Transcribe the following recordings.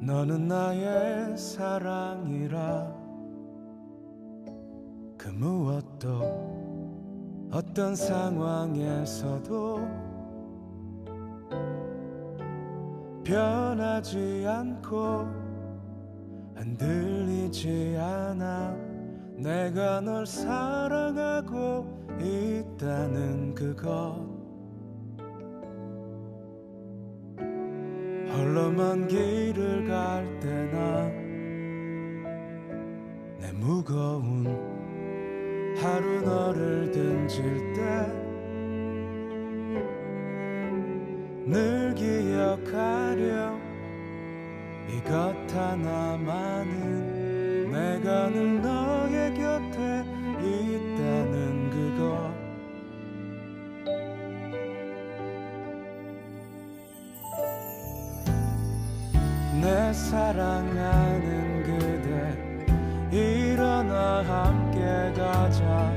너는 나의 사랑이라 그 무엇도 어떤 상황에서도 변하지 않고 흔들리지 않아. 내가 널 사랑하고 있다는 그것, 홀로 먼 길을 갈 때나 내 무거운 하루 너를 등질 때 늘 기억하려 이것 하나만은, 내가 늘 너의 곁에 있다는 그것. 내 사랑하는 그대, 일어나 함께 가자.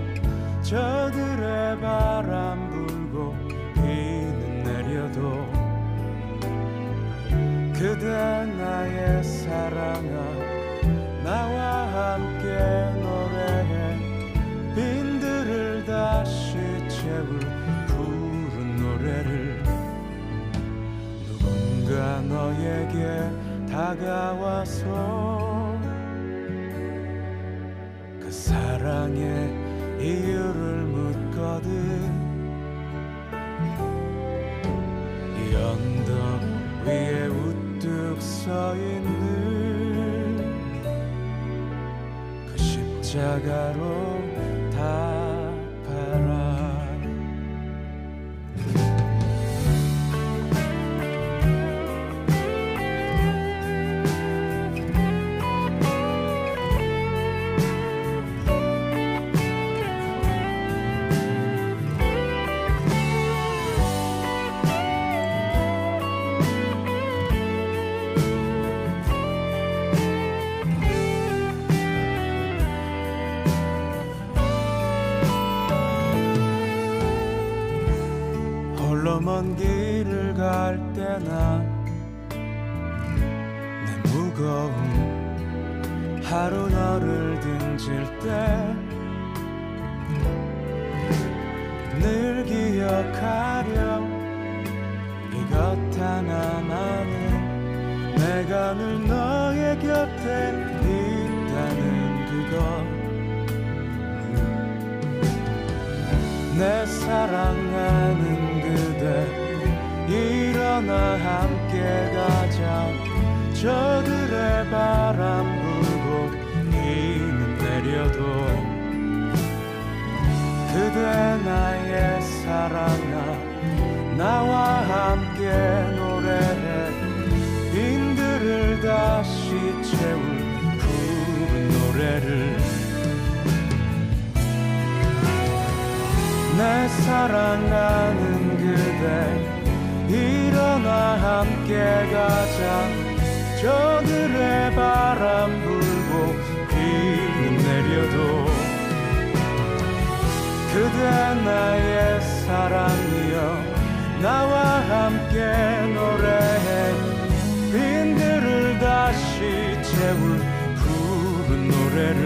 저들의 바람 불고 비는 내려도 그대 나의 사랑아, 나와 함께 노래해. 빈들을 다시 채울 푸른 노래를, 누군가 너에게 다가와서 그 사랑의 이유를 묻거든. 이 언덕 위에 우뚝 서 있는 그 십자가로 답하라. 홀로 먼 길을 갈 때나 내 무거운 하루 너를 등질 때 늘 기억하려 이것 하나만은, 내가 늘 너의 곁에 있다는 그것. 내 사랑하는 그대, 일어나 함께 가자. 저들의 바람 불고 비는 내려도 그대 나의 사랑아, 나와 함께 노래해. 빈들을 다시 채울 푸른 노래를, 내 사랑하는 그대, 일어나 함께 가자. 저들의 바람 불고 비는 내려도 그대 나의 사랑이여, 나와 함께 노래해. 빈들을 다시 채울 푸른 노래를,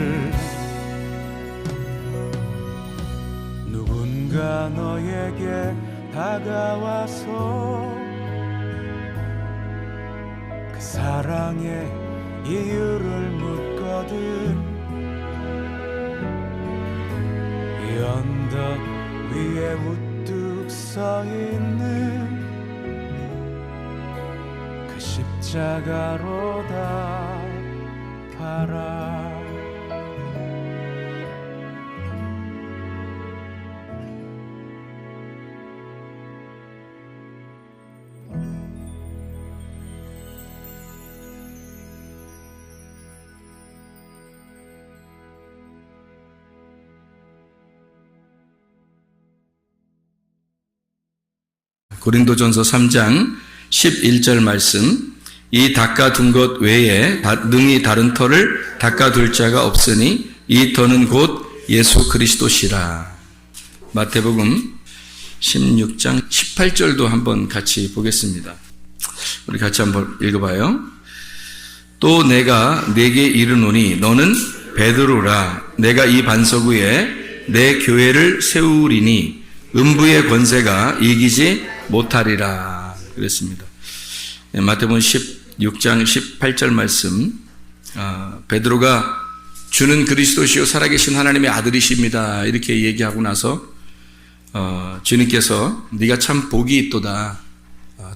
누군가 너에게 다가와서 그 사랑의 이유를 묻거든. 이 언덕 위에 우뚝 서 있는 그 십자가로 답하라. 고린도전서 3장 11절 말씀. 이 닦아둔 것 외에 능히 다른 터를 닦아둘 자가 없으니 이 터는 곧 예수 그리스도시라. 마태복음 16장 18절도 한번 같이 보겠습니다. 우리 같이 한번 읽어봐요. 또 내가 네게 이르노니 너는 베드로라. 내가 이 반석 위에 내 교회를 세우리니 음부의 권세가 이기지 못하리라. 그랬습니다. 마태복음 16장 18절 말씀. 베드로가 주는 그리스도시요 살아계신 하나님의 아들이십니다. 이렇게 얘기하고 나서 주님께서 네가 참 복이 있도다.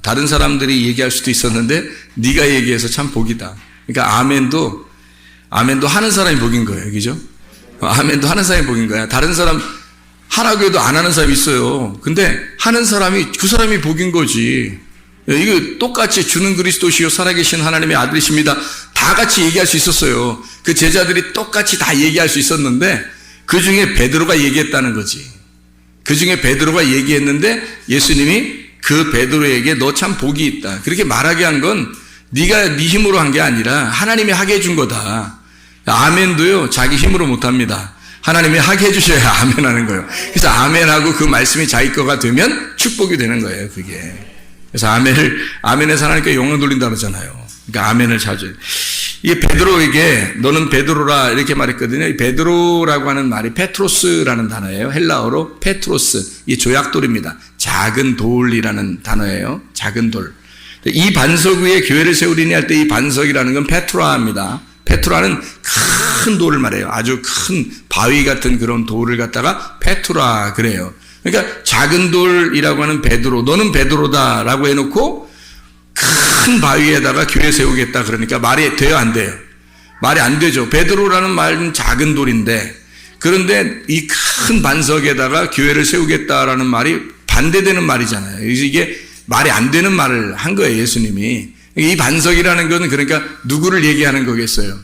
다른 사람들이 얘기할 수도 있었는데 네가 얘기해서 참 복이다. 그러니까 아멘도 하는 사람이 복인 거예요. 그죠? 아멘도 하는 사람이 복인 거야. 다른 사람 하라고 해도 안 하는 사람이 있어요. 근데 하는 사람이 그 사람이 복인 거지. 이거 똑같이 주는 그리스도시요 살아계신 하나님의 아들이십니다. 다 같이 얘기할 수 있었어요. 그 제자들이 똑같이 다 얘기할 수 있었는데 그 중에 베드로가 얘기했다는 거지. 그 중에 베드로가 얘기했는데 예수님이 그 베드로에게 너 참 복이 있다. 그렇게 말하게 한 건 네가 네 힘으로 한 게 아니라 하나님이 하게 해준 거다. 아멘도요 자기 힘으로 못합니다. 하나님이 하게 해주셔야 아멘 하는 거예요. 그래서 아멘하고 그 말씀이 자기 거가 되면 축복이 되는 거예요. 그게. 그래서 아멘에서 하나님께 영광 돌린다 그러잖아요. 그러니까 아멘을 자주. 이게 베드로에게 너는 베드로라 이렇게 말했거든요. 이 베드로라고 하는 말이 페트로스라는 단어예요. 헬라어로 페트로스. 이 조약돌입니다. 작은 돌이라는 단어예요. 작은 돌. 이 반석 위에 교회를 세우리니 할 때 이 반석이라는 건 페트라입니다. 페트라는 큰 돌을 말해요. 아주 큰 바위 같은 그런 돌을 갖다가 페트라 그래요. 그러니까 작은 돌이라고 하는 베드로, 너는 베드로다라고 해놓고 큰 바위에다가 교회 세우겠다 그러니까 말이 돼요, 안 돼요? 말이 안 되죠. 베드로라는 말은 작은 돌인데 그런데 이 큰 반석에다가 교회를 세우겠다라는 말이 반대되는 말이잖아요. 그래서 이게 말이 안 되는 말을 한 거예요, 예수님이. 이 반석이라는 것은 그러니까 누구를 얘기하는 거겠어요?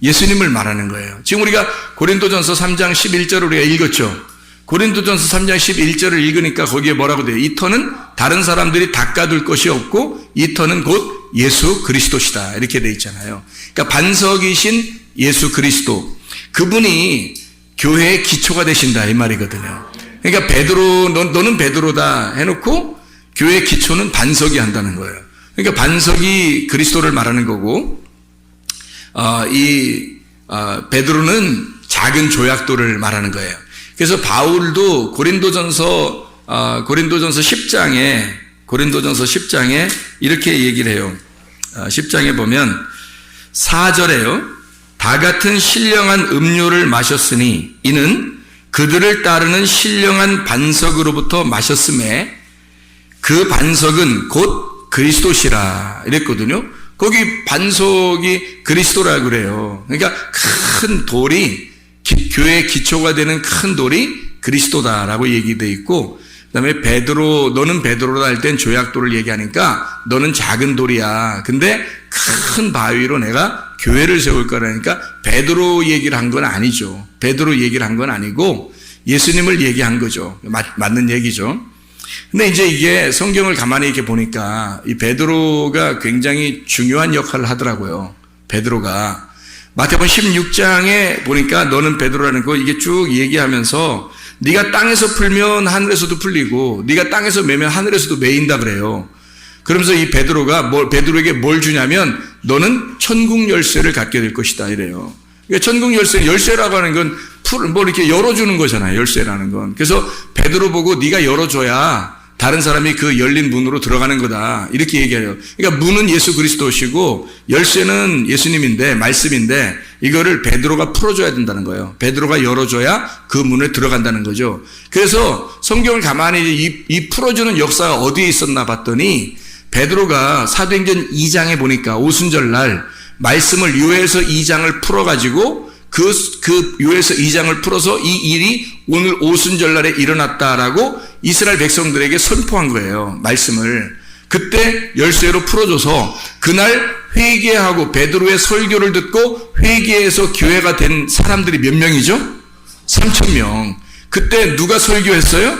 예수님을 말하는 거예요. 지금 우리가 고린도전서 3장 11절을 우리가 읽었죠. 고린도전서 3장 11절을 읽으니까 거기에 뭐라고 돼요? 이 터는 다른 사람들이 닦아둘 것이 없고 이 터는 곧 예수 그리스도시다. 이렇게 돼 있잖아요. 그러니까 반석이신 예수 그리스도. 그분이 교회의 기초가 되신다. 이 말이거든요. 그러니까 베드로, 너는 베드로다 해놓고 교회의 기초는 반석이 한다는 거예요. 그러니까 반석이 그리스도를 말하는 거고, 베드로는 작은 조약돌을 말하는 거예요. 그래서 바울도 고린도전서 10장에 이렇게 얘기를 해요. 10장에 보면 4절에요. 다 같은 신령한 음료를 마셨으니 이는 그들을 따르는 신령한 반석으로부터 마셨음에 그 반석은 곧 그리스도시라 이랬거든요. 거기 반석이 그리스도라 그래요. 그러니까 큰 돌이 교회의 기초가 되는 큰 돌이 그리스도다라고 얘기되어 있고, 그 다음에 베드로, 너는 베드로다 할 땐 조약돌을 얘기하니까 너는 작은 돌이야. 근데 큰 바위로 내가 교회를 세울 거라니까 베드로 얘기를 한 건 아니죠. 베드로 얘기를 한 건 아니고 예수님을 얘기한 거죠. 맞는 얘기죠. 근데 이제 이게 성경을 가만히 이렇게 보니까 이 베드로가 굉장히 중요한 역할을 하더라고요. 베드로가. 마태복음 16장에 보니까 너는 베드로라는 거 이게 쭉 얘기하면서 네가 땅에서 풀면 하늘에서도 풀리고 네가 땅에서 매면 하늘에서도 매인다 그래요. 그러면서 이 베드로가 베드로에게 뭘 주냐면 너는 천국 열쇠를 갖게 될 것이다 이래요. 그러니까 천국 열쇠라고 하는 건 이렇게 열어주는 거잖아요. 열쇠라는 건. 그래서 베드로 보고 네가 열어줘야 다른 사람이 그 열린 문으로 들어가는 거다. 이렇게 얘기해요. 그러니까 문은 예수 그리스도시고 열쇠는 예수님인데 말씀인데 이거를 베드로가 풀어줘야 된다는 거예요. 베드로가 열어줘야 그 문에 들어간다는 거죠. 그래서 성경을 가만히 이 풀어주는 역사가 어디에 있었나 봤더니 베드로가 사도행전 2장에 보니까 오순절날 말씀을 요에서 2장을 풀어가지고 그 요에서 2장을 풀어서 이 일이 오늘 오순절날에 일어났다라고 이스라엘 백성들에게 선포한 거예요. 말씀을. 그때 열쇠로 풀어줘서 그날 회개하고 베드로의 설교를 듣고 회개해서 교회가 된 사람들이 몇 명이죠? 3,000명. 그때 누가 설교했어요?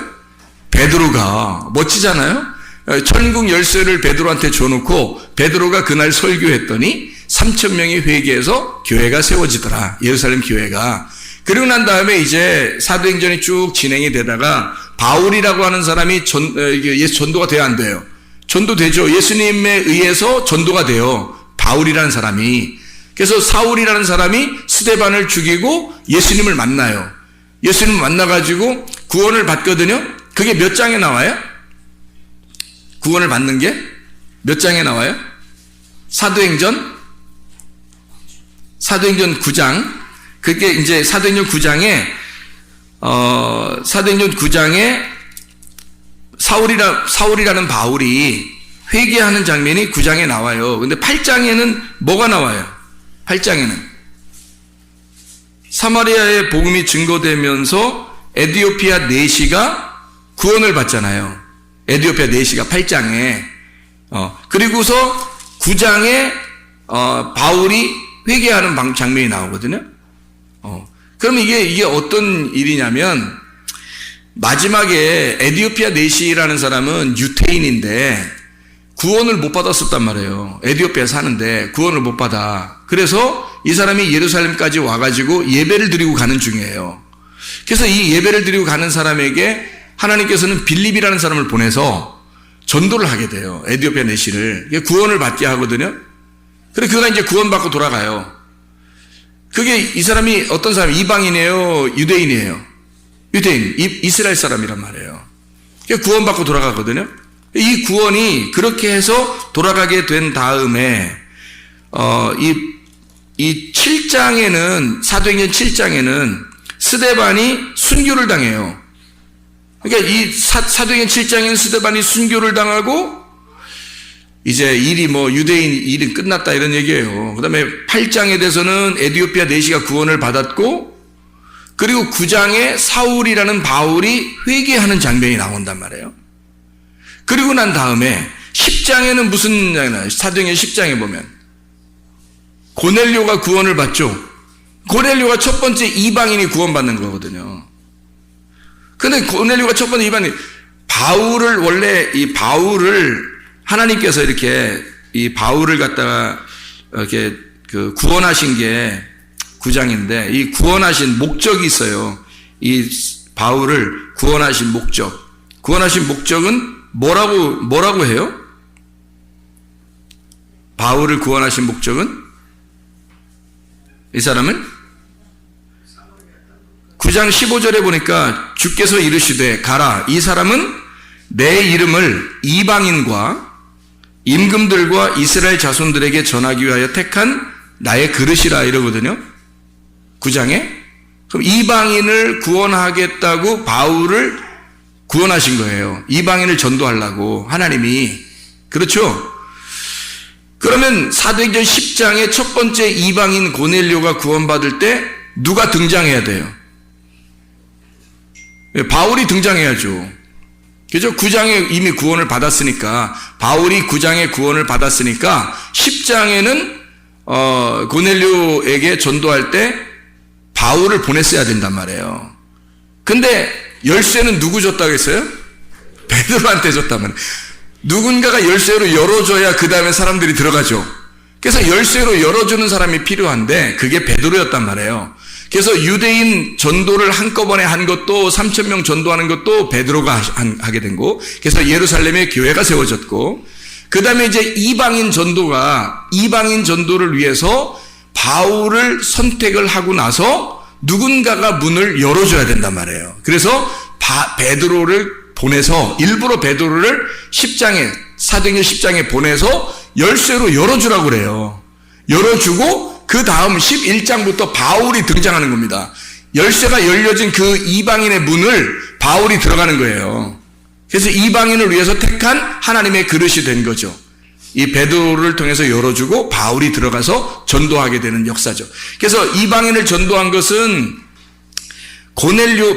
베드로가. 멋지잖아요? 천국 열쇠를 베드로한테 줘놓고 베드로가 그날 설교했더니 3,000명이 회개해서 교회가 세워지더라. 예루살렘 교회가. 그리고 난 다음에 이제 사도행전이 쭉 진행이 되다가 바울이라고 하는 사람이 예수 전도가 돼야 안 돼요. 전도되죠. 예수님에 의해서 전도가 돼요. 바울이라는 사람이. 그래서 사울이라는 사람이 스데반을 죽이고 예수님을 만나요. 예수님을 만나가지고 구원을 받거든요. 그게 몇 장에 나와요? 구원을 받는 게 몇 장에 나와요? 사도행전 9장. 그게 이제 사도행전 9장에 사울이라는 바울이 회개하는 장면이 9장에 나와요. 근데 8장에는 뭐가 나와요? 8장에는 사마리아의 복음이 증거되면서 에디오피아 내시가 구원을 받잖아요. 에디오피아 내시가 8장에. 그리고서 9장에 바울이 회개하는 장면이 나오거든요. 그럼 이게 어떤 일이냐면, 마지막에 에디오피아 내시라는 사람은 유태인인데 구원을 못 받았었단 말이에요. 에디오피아에 사는데 구원을 못 받아. 그래서 이 사람이 예루살렘까지 와가지고 예배를 드리고 가는 중이에요. 그래서 이 예배를 드리고 가는 사람에게 하나님께서는 빌립이라는 사람을 보내서 전도를 하게 돼요. 에디오피아 내시를. 구원을 받게 하거든요. 그래, 그가 이제 구원받고 돌아가요. 그게 이 사람이 어떤 사람? 이방인이에요? 유대인이에요? 유대인, 이스라엘 사람이란 말이에요. 구원받고 돌아가거든요. 이 구원이 그렇게 해서 돌아가게 된 다음에 이 7장에는, 사도행전 7장에는 스데반이 순교를 당해요. 그러니까 이 사도행전 7장에는 스데반이 순교를 당하고 이제 유대인 일은 끝났다 이런 얘기예요. 그 다음에 8장에 대해서는 에디오피아 내시가 구원을 받았고, 그리고 9장에 사울이라는 바울이 회개하는 장면이 나온단 말이에요. 그리고 난 다음에 10장에는 무슨 장이 나요? 사도행전 10장에 보면 고넬료가 구원을 받죠. 고넬료가 첫 번째 이방인이 구원받는 거거든요. 근데 고넬료가 첫 번째 이방인, 바울을 하나님께서 이렇게 이 바울을 갖다가 이렇게 구원하신 게 9장인데, 이 구원하신 목적이 있어요. 이 바울을 구원하신 목적은 뭐라고 해요? 바울을 구원하신 목적은? 이 사람은 9장 15절에 보니까 주께서 이르시되 가라, 이 사람은 내 이름을 이방인과 임금들과 이스라엘 자손들에게 전하기 위하여 택한 나의 그릇이라 이러거든요. 9장에. 그럼 이방인을 구원하겠다고 바울을 구원하신 거예요. 이방인을 전도하려고 하나님이. 그렇죠? 그러면 사도행전 10장의 첫 번째 이방인 고넬료가 구원받을 때 누가 등장해야 돼요? 바울이 등장해야죠. 그죠? 9장에 이미 구원을 받았으니까, 바울이 9장에 구원을 받았으니까 10장에는 고넬료에게 전도할 때 바울을 보냈어야 된단 말이에요. 근데 열쇠는 누구 줬다고 했어요? 베드로한테 줬단 말이에요. 누군가가 열쇠로 열어줘야 그 다음에 사람들이 들어가죠. 그래서 열쇠로 열어주는 사람이 필요한데 그게 베드로였단 말이에요. 그래서 유대인 전도를 한꺼번에 한 것도, 3,000명 전도하는 것도 베드로가 하게 된 거. 그래서 예루살렘에 교회가 세워졌고, 그 다음에 이제 이방인 전도를 위해서 바울을 선택을 하고 나서 누군가가 문을 열어줘야 된단 말이에요. 그래서 베드로를 보내서, 일부러 베드로를 사도행전 10장에 보내서 열쇠로 열어주라고 그래요. 열어주고 그 다음 11장부터 바울이 등장하는 겁니다. 열쇠가 열려진 그 이방인의 문을 바울이 들어가는 거예요. 그래서 이방인을 위해서 택한 하나님의 그릇이 된 거죠. 이 베드로를 통해서 열어주고 바울이 들어가서 전도하게 되는 역사죠. 그래서 이방인을 전도한 것은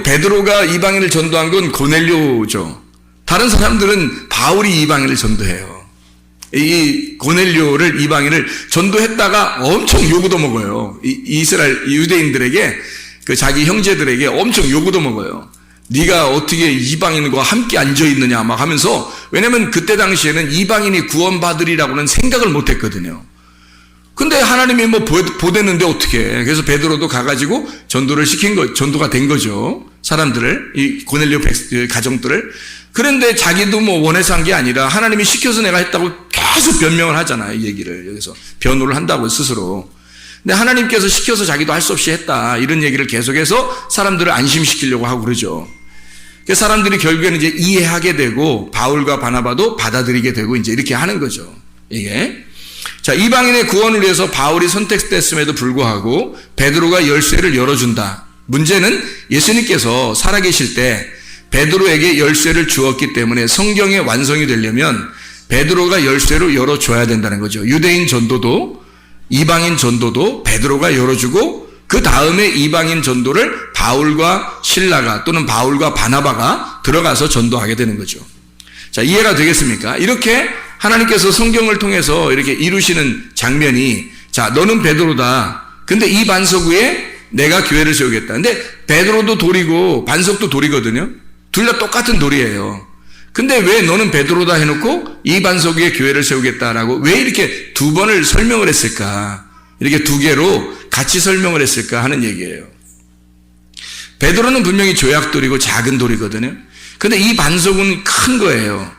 베드로가 이방인을 전도한 건 고넬료죠. 다른 사람들은 바울이 이방인을 전도해요. 이 고넬료를, 이방인을 전도했다가 엄청 요구도 먹어요. 이스라엘 유대인들에게, 자기 형제들에게 엄청 요구도 먹어요. 네가 어떻게 이방인과 함께 앉아있느냐 막 하면서. 왜냐면 그때 당시에는 이방인이 구원받으리라고는 생각을 못했거든요. 근데 하나님이 보냈는데 어떻게 해. 그래서 베드로도 가가지고 전도가 된 거죠. 사람들을, 이 고넬료 가정들을. 그런데 자기도 뭐 원해서 한 게 아니라 하나님이 시켜서 내가 했다고 계속 변명을 하잖아요. 이 얘기를 여기서 변호를 한다고 스스로. 근데 하나님께서 시켜서 자기도 할 수 없이 했다, 이런 얘기를 계속해서 사람들을 안심시키려고 하고 그러죠. 그래서 사람들이 결국에는 이제 이해하게 되고 바울과 바나바도 받아들이게 되고 이제 이렇게 하는 거죠. 이게. 자, 이방인의 구원을 위해서 바울이 선택됐음에도 불구하고 베드로가 열쇠를 열어준다. 문제는 예수님께서 살아계실 때 베드로에게 열쇠를 주었기 때문에 성경의 완성이 되려면 베드로가 열쇠로 열어줘야 된다는 거죠. 유대인 전도도 이방인 전도도 베드로가 열어주고 그 다음에 이방인 전도를 바울과 실라가 또는 바울과 바나바가 들어가서 전도하게 되는 거죠. 자, 이해가 되겠습니까? 이렇게 하나님께서 성경을 통해서 이렇게 이루시는 장면이, 자, 너는 베드로다. 근데 이 반석 위에 내가 교회를 세우겠다. 근데 베드로도 돌이고 반석도 돌이거든요. 둘 다 똑같은 돌이에요. 근데 왜 너는 베드로다 해놓고 이 반석 위에 교회를 세우겠다라고 왜 이렇게 두 번을 설명을 했을까? 이렇게 두 개로 같이 설명을 했을까 하는 얘기예요. 베드로는 분명히 조약돌이고 작은 돌이거든요. 근데 이 반석은 큰 거예요.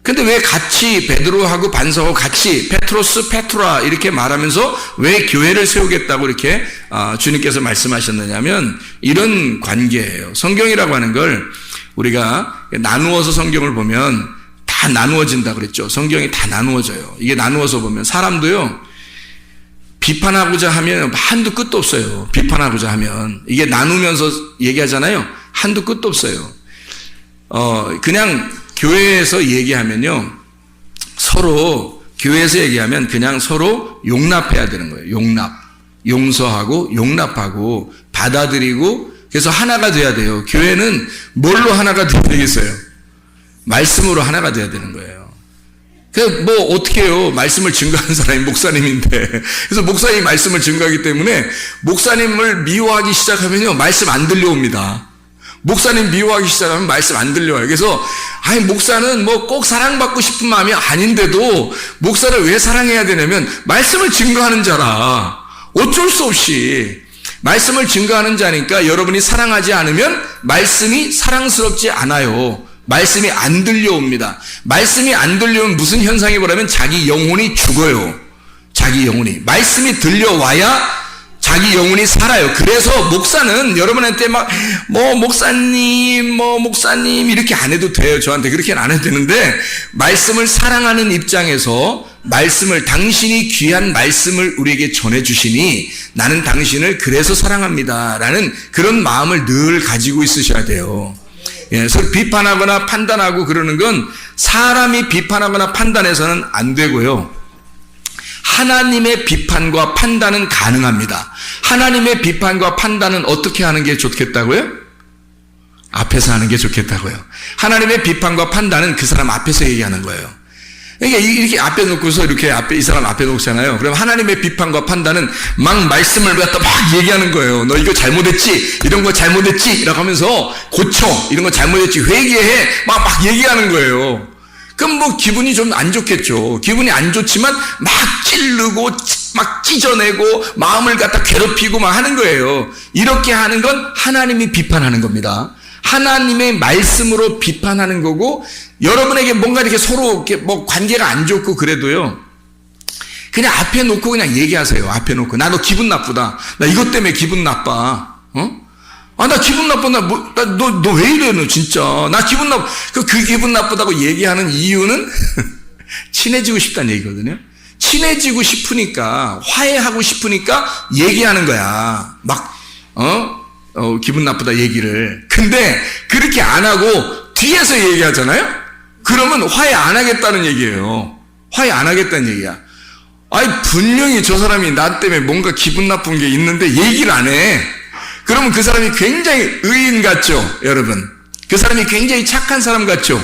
근데 왜 같이 베드로하고 반석하고 같이 페트로스, 페트라 이렇게 말하면서 왜 교회를 세우겠다고 이렇게 주님께서 말씀하셨느냐면 이런 관계예요. 성경이라고 하는 걸 우리가 나누어서 성경을 보면 다 나누어진다 그랬죠. 성경이 다 나누어져요. 이게 나누어서 보면 사람도요, 비판하고자 하면 한두 끝도 없어요. 비판하고자 하면. 이게 나누면서 얘기하잖아요. 한두 끝도 없어요. 그냥 교회에서 얘기하면요, 서로, 교회에서 얘기하면 그냥 서로 용납해야 되는 거예요. 용납. 용서하고, 용납하고, 받아들이고, 그래서 하나가 돼야 돼요. 교회는 뭘로 하나가 돼야 되겠어요? 말씀으로 하나가 돼야 되는 거예요. 뭐 어떻게 해요? 말씀을 증거하는 사람이 목사님인데. 그래서 목사님이 말씀을 증거하기 때문에 목사님을 미워하기 시작하면요, 말씀 안 들려옵니다. 목사님 미워하기 시작하면 말씀 안 들려와요. 그래서 아니 목사는 뭐 꼭 사랑받고 싶은 마음이 아닌데도 목사를 왜 사랑해야 되냐면 말씀을 증거하는 자라. 어쩔 수 없이 말씀을 증거하는 자니까 여러분이 사랑하지 않으면 말씀이 사랑스럽지 않아요. 말씀이 안 들려옵니다. 말씀이 안 들려오면 무슨 현상이 벌어지면 자기 영혼이 죽어요. 자기 영혼이. 말씀이 들려와야 자기 영혼이 살아요. 그래서 목사는 여러분한테 막 목사님 이렇게 안 해도 돼요. 저한테 그렇게는 안 해도 되는데, 말씀을 사랑하는 입장에서 말씀을, 당신이 귀한 말씀을 우리에게 전해주시니 나는 당신을 그래서 사랑합니다 라는 그런 마음을 늘 가지고 있으셔야 돼요. 예, 서로 비판하거나 판단하고 그러는 건 사람이 비판하거나 판단해서는 안 되고요. 하나님의 비판과 판단은 가능합니다. 하나님의 비판과 판단은 어떻게 하는 게 좋겠다고요? 앞에서 하는 게 좋겠다고요. 하나님의 비판과 판단은 그 사람 앞에서 얘기하는 거예요. 그러니까 이렇게 앞에 놓고서 이렇게 이 사람 앞에 놓잖아요. 그럼 하나님의 비판과 판단은 막 말씀을 갖다 막 얘기하는 거예요. 너 이거 잘못했지? 이런 거 잘못했지? 라고 하면서 고쳐. 이런 거 잘못했지? 회개해. 막 얘기하는 거예요. 그럼 뭐 기분이 좀 안 좋겠죠. 기분이 안 좋지만 막 찌르고 막 찢어내고 마음을 갖다 괴롭히고 막 하는 거예요. 이렇게 하는 건 하나님이 비판하는 겁니다. 하나님의 말씀으로 비판하는 거고, 여러분에게 뭔가 이렇게 서로 이렇게 뭐 관계가 안 좋고 그래도요, 그냥 앞에 놓고 그냥 얘기하세요. 앞에 놓고. 나 너 기분 나쁘다. 나 이것 때문에 기분 나빠. 나 기분 나빠. 너 왜 이래, 너 진짜. 나 기분 나빠. 그 기분 나쁘다고 얘기하는 이유는 친해지고 싶다는 얘기거든요. 친해지고 싶으니까, 화해하고 싶으니까 얘기하는 거야. 막, 기분 나쁘다 얘기를. 근데 그렇게 안 하고 뒤에서 얘기하잖아요? 그러면 화해 안 하겠다는 얘기예요. 화해 안 하겠다는 얘기야. 아니, 분명히 저 사람이 나 때문에 뭔가 기분 나쁜 게 있는데 얘기를 안 해. 그러면 그 사람이 굉장히 의인 같죠, 여러분? 그 사람이 굉장히 착한 사람 같죠?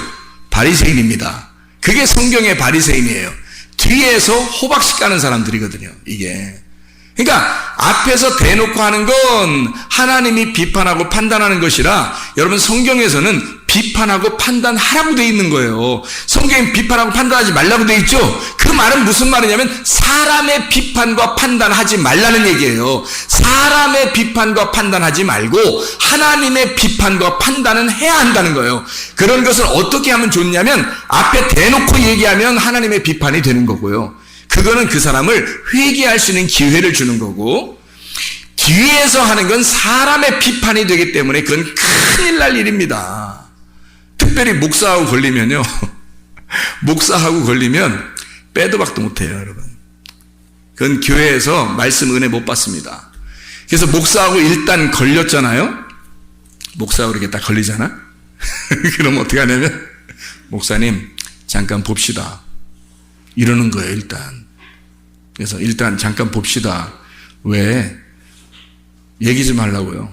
바리새인입니다. 그게 성경의 바리새인이에요. 뒤에서 호박씩 까는 사람들이거든요, 이게. 그러니까 앞에서 대놓고 하는 건 하나님이 비판하고 판단하는 것이라 여러분 성경에서는 비판하고 판단하라고 돼 있는 거예요. 성경에 비판하고 판단하지 말라고 돼 있죠. 그 말은 무슨 말이냐면 사람의 비판과 판단하지 말라는 얘기예요. 사람의 비판과 판단하지 말고 하나님의 비판과 판단은 해야 한다는 거예요. 그런 것을 어떻게 하면 좋냐면 앞에 대놓고 얘기하면 하나님의 비판이 되는 거고요. 그거는 그 사람을 회개할 수 있는 기회를 주는 거고, 뒤에서 하는 건 사람의 비판이 되기 때문에 그건 큰일 날 일입니다. 특별히 목사하고 걸리면요. 목사하고 걸리면 빼도 박도 못해요, 여러분. 그건 교회에서 말씀 은혜 못 받습니다. 그래서 목사하고 일단 걸렸잖아요. 목사하고 이렇게 딱 걸리잖아. 그럼 어떻게 하냐면 목사님 잠깐 봅시다. 이러는 거예요, 일단. 그래서 일단 잠깐 봅시다. 왜? 얘기 좀 하려고요.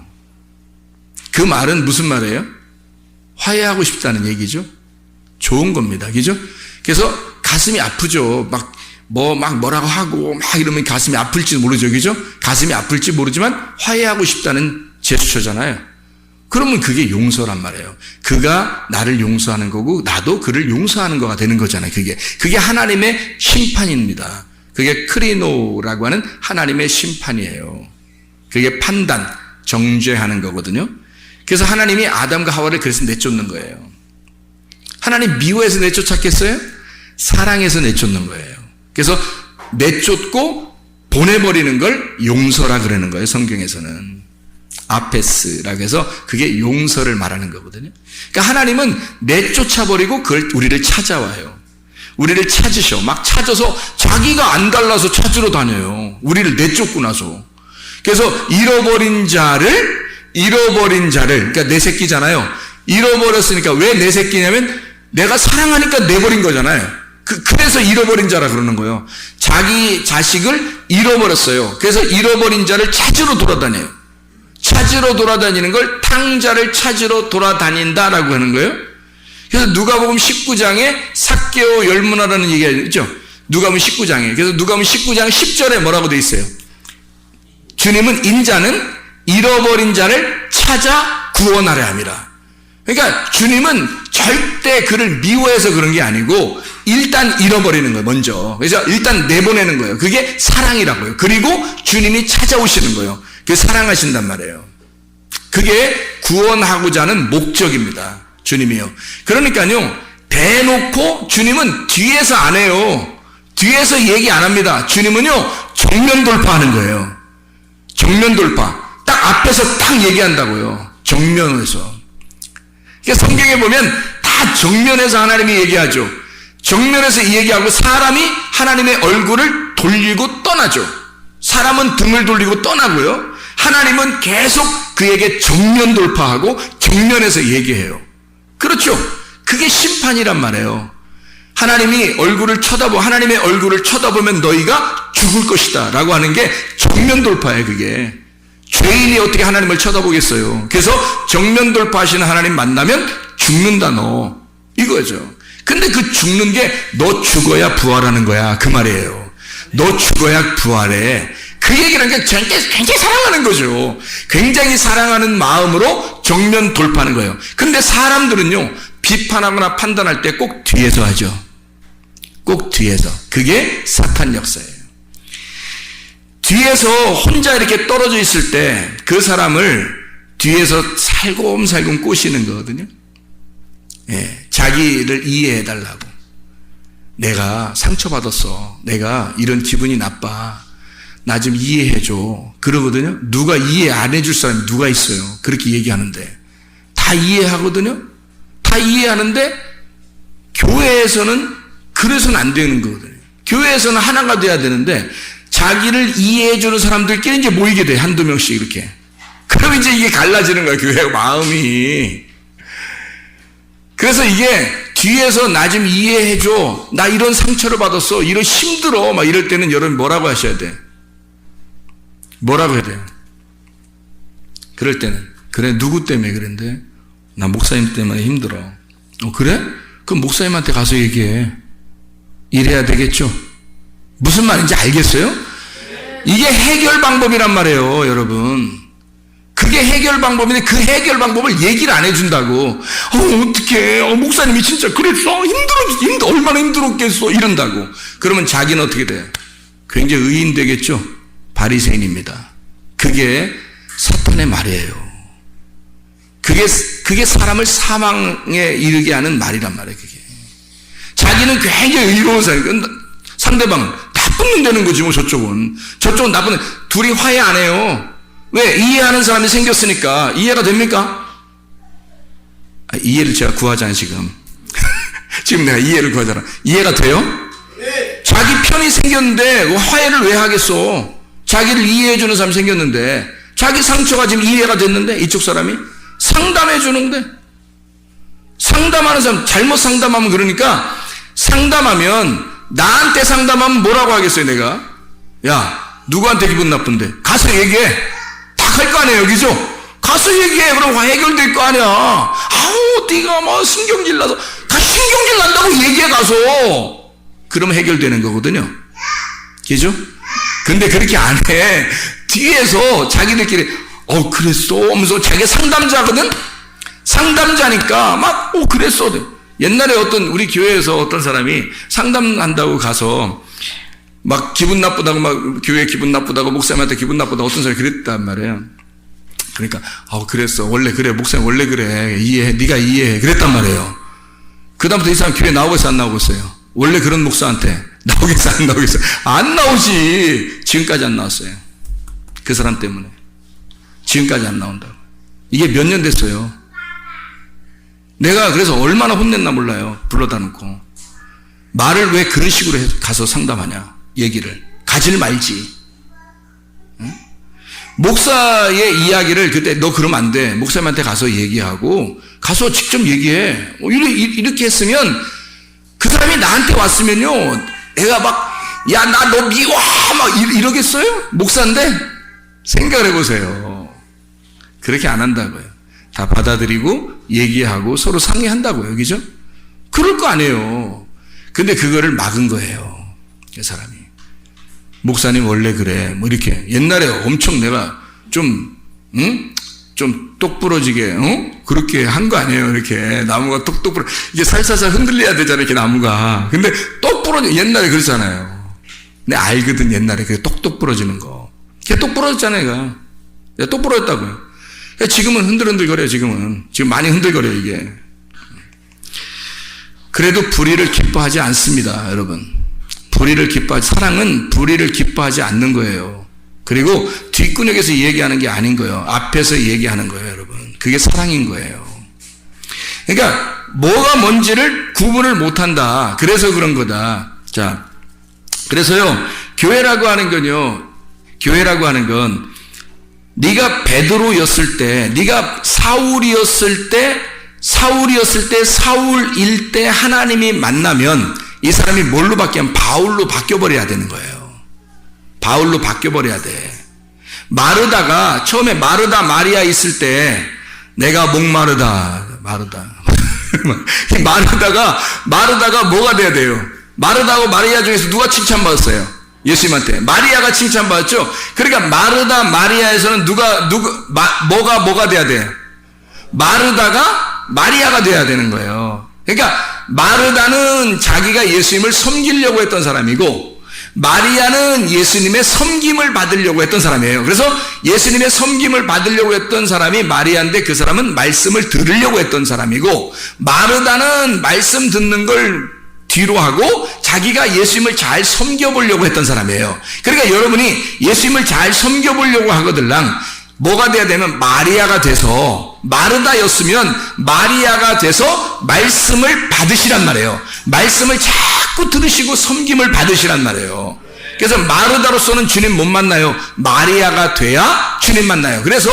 그 말은 무슨 말이에요? 화해하고 싶다는 얘기죠. 좋은 겁니다. 그죠? 그래서 가슴이 아프죠. 뭐라고 하고 막 이러면 가슴이 아플지 모르죠. 그죠? 가슴이 아플지 모르지만 화해하고 싶다는 제스처잖아요. 그러면 그게 용서란 말이에요. 그가 나를 용서하는 거고 나도 그를 용서하는 거가 되는 거잖아요. 그게 하나님의 심판입니다. 그게 크리노라고 하는 하나님의 심판이에요. 그게 판단, 정죄하는 거거든요. 그래서 하나님이 아담과 하와를 그래서 내쫓는 거예요. 하나님 미워해서 내쫓았겠어요? 사랑해서 내쫓는 거예요. 그래서 내쫓고 보내버리는 걸 용서라 그러는 거예요. 성경에서는. 아페스라고 해서 그게 용서를 말하는 거거든요. 그러니까 하나님은 내쫓아버리고 그걸 우리를 찾아와요. 우리를 찾으셔. 막 찾아서 자기가 안 달라서 찾으러 다녀요. 우리를 내쫓고 나서. 그래서 잃어버린 자를 그러니까 내 새끼잖아요. 잃어버렸으니까 왜 내 새끼냐면 내가 사랑하니까 내버린 거잖아요. 그래서 잃어버린 자라 그러는 거예요. 자기 자식을 잃어버렸어요. 그래서 잃어버린 자를 찾으러 돌아다녀요. 찾으러 돌아다니는 걸 탕자를 찾으러 돌아다닌다라고 하는 거예요. 그래서 누가복음 19장에 삭개오 열무나라는 얘기가 있죠. 누가복음 19장에. 그래서 누가복음 19장 10절에 뭐라고 돼 있어요? 주님은 인자는 잃어버린 자를 찾아 구원하려 함이라. 그러니까 주님은 절대 그를 미워해서 그런 게 아니고 일단 잃어버리는 거예요, 먼저. 그래서 일단 내보내는 거예요. 그게 사랑이라고요. 그리고 주님이 찾아오시는 거예요. 그게 사랑하신단 말이에요. 그게 구원하고자 하는 목적입니다. 주님이요. 그러니까요, 대놓고 주님은 뒤에서 안 해요. 뒤에서 얘기 안 합니다. 주님은요, 정면 돌파하는 거예요. 정면 돌파. 딱 앞에서 딱 얘기한다고요. 정면에서. 그러니까 성경에 보면 다 정면에서 하나님이 얘기하죠. 정면에서 얘기하고 사람이 하나님의 얼굴을 돌리고 떠나죠. 사람은 등을 돌리고 떠나고요. 하나님은 계속 그에게 정면 돌파하고 정면에서 얘기해요. 그렇죠. 그게 심판이란 말이에요. 하나님의 얼굴을 쳐다보면 너희가 죽을 것이다 라고 하는 게 정면 돌파예요. 그게 죄인이 어떻게 하나님을 쳐다보겠어요. 그래서 정면 돌파하시는 하나님 만나면 죽는다 너 이거죠. 근데 그 죽는 게 너 죽어야 부활하는 거야 그 말이에요. 너 죽어야 부활해. 그 얘기라는 게 굉장히 사랑하는 거죠. 굉장히 사랑하는 마음으로 정면 돌파하는 거예요. 근데 사람들은요, 비판하거나 판단할 때 꼭 뒤에서 하죠. 꼭 뒤에서. 그게 사탄 역사예요. 뒤에서 혼자 이렇게 떨어져 있을 때 그 사람을 뒤에서 살곰살곰 꼬시는 거거든요. 예, 자기를 이해해달라고. 내가 상처받았어. 내가 이런 기분이 나빠. 나 좀 이해해줘. 그러거든요. 누가 이해 안 해줄 사람이 누가 있어요. 그렇게 얘기하는데. 다 이해하거든요. 다 이해하는데 교회에서는 그래서는 안 되는 거거든요. 교회에서는 하나가 돼야 되는데 자기를 이해해주는 사람들끼리 이제 모이게 돼. 한두 명씩 이렇게. 그럼 이제 이게 갈라지는 거야. 교회 마음이. 그래서 이게 뒤에서 나 좀 이해해줘. 나 이런 상처를 받았어. 이런 힘들어. 막 이럴 때는 여러분 뭐라고 하셔야 돼? 뭐라고 해야 돼요? 그럴 때는 그래 누구 때문에 그랬는데? 나 목사님 때문에 힘들어. 그래? 그럼 목사님한테 가서 얘기해. 이래야 되겠죠? 무슨 말인지 알겠어요? 이게 해결 방법이란 말이에요, 여러분. 그게 해결 방법인데 그 해결 방법을 얘기를 안 해준다고. 어떡해. 목사님이 진짜 그랬어? 얼마나 힘들었겠어? 이런다고. 그러면 자기는 어떻게 돼요? 굉장히 의인 되겠죠? 바리새인입니다. 그게 사탄의 말이에요. 그게 사람을 사망에 이르게 하는 말이란 말이에요, 그게. 자기는 굉장히 의로운 사람. 상대방 나쁜 놈 되는 거지, 뭐, 저쪽은. 저쪽은 나쁜 놈. 둘이 화해 안 해요. 왜? 이해하는 사람이 생겼으니까. 이해가 됩니까? 이해를 제가 구하잖아요, 지금. 지금 내가 이해를 구하잖아. 이해가 돼요? 네. 자기 편이 생겼는데 화해를 왜 하겠어? 자기를 이해해주는 사람이 생겼는데, 자기 상처가 지금 이해가 됐는데, 이쪽 사람이 상담해주는데, 상담하는 사람, 잘못 상담하면 그러니까, 상담하면, 나한테 상담하면 뭐라고 하겠어요, 내가? 야, 누구한테 기분 나쁜데? 가서 얘기해. 할 거 아니에요, 그죠? 가서 얘기해. 그럼 해결될 거 아니야. 아우, 네가 뭐 신경질 나서. 신경질 난다고 얘기해, 가서. 그러면 해결되는 거거든요. 그죠? 근데 그렇게 안 해. 뒤에서 자기들끼리, 그랬어? 하면서 자기가 상담자거든? 상담자니까 막, 그랬어. 옛날에 우리 교회에서 어떤 사람이 상담한다고 가서 막 기분 나쁘다고 막 교회 기분 나쁘다고 목사님한테 기분 나쁘다고 어떤 사람이 그랬단 말이에요. 그러니까 그랬어. 원래 그래. 목사님 원래 그래. 이해해. 네가 이해해. 그랬단 말이에요. 그다음부터 이 사람 교회 나오고 있어 안 나오고 있어요? 원래 그런 목사한테 나오겠어 안 나오겠어? 안 나오지. 지금까지 안 나왔어요. 그 사람 때문에. 지금까지 안 나온다고. 이게 몇 년 됐어요. 내가 그래서 얼마나 혼냈나 몰라요. 불러다 놓고. 말을 왜 그런 식으로 가서 상담하냐. 얘기를. 가지를 말지. 응? 목사의 이야기를 그때 너 그러면 안 돼. 목사님한테 가서 얘기하고 가서 직접 얘기해. 이렇게 했으면 그 사람이 나한테 왔으면요. 내가 막 야, 나 너 미워! 막 이러겠어요? 목사인데? 생각을 해보세요. 그렇게 안 한다고요. 다 받아들이고 얘기하고 서로 상의한다고요. 그죠? 그럴 거 아니에요. 근데 그거를 막은 거예요. 그 사람이. 목사님 원래 그래. 뭐 이렇게. 옛날에 엄청 내가 좀 똑부러지게, 그렇게 한 거 아니에요. 이렇게. 나무가 똑 부러, 이게 살살살 흔들려야 되잖아요. 이렇게 나무가. 근데 똑 부러져. 옛날에 그랬잖아요. 내가 알거든. 옛날에. 그게 똑 부러지는 거. 그게 똑 부러졌잖아요. 얘가. 똑 부러졌다고요. 지금은 흔들흔들거려요. 지금 많이 흔들거려요. 이게. 그래도 불의를 기뻐하지 않습니다. 여러분. 사랑은 불의를 기뻐하지 않는 거예요. 그리고 뒷구녕에서 얘기하는 게 아닌 거예요. 앞에서 얘기하는 거예요, 여러분. 그게 사랑인 거예요. 그러니까 뭐가 뭔지를 구분을 못한다. 그래서 그런 거다. 자, 그래서요, 교회라고 하는 건 네가 베드로였을 때, 네가 사울이었을 때 사울일 때 하나님이 만나면 이 사람이 뭘로 바뀌면 바울로 바뀌어버려야 되는 거예요. 바울로 바뀌어버려야 돼. 처음에 마르다 마리아 있을 때 내가 목마르다. 마르다가 뭐가 돼야 돼요? 마르다하고 마리아 중에서 누가 칭찬받았어요? 예수님한테. 마리아가 칭찬받았죠? 그러니까 마르다 마리아에서는 뭐가 돼야 돼? 마르다가 마리아가 돼야 되는 거예요. 그러니까 마르다는 자기가 예수님을 섬기려고 했던 사람이고 마리아는 예수님의 섬김을 받으려고 했던 사람이에요. 그래서 예수님의 섬김을 받으려고 했던 사람이 마리아인데 그 사람은 말씀을 들으려고 했던 사람이고 마르다는 말씀 듣는 걸 뒤로 하고 자기가 예수님을 잘 섬겨보려고 했던 사람이에요. 그러니까 여러분이 예수님을 잘 섬겨보려고 하거들랑 뭐가 돼야 되면 마리아가 돼서 마르다였으면 마리아가 돼서 말씀을 받으시란 말이에요. 말씀을 자꾸 들으시고 섬김을 받으시란 말이에요. 그래서 마르다로서는 주님 못 만나요. 마리아가 돼야 주님 만나요. 그래서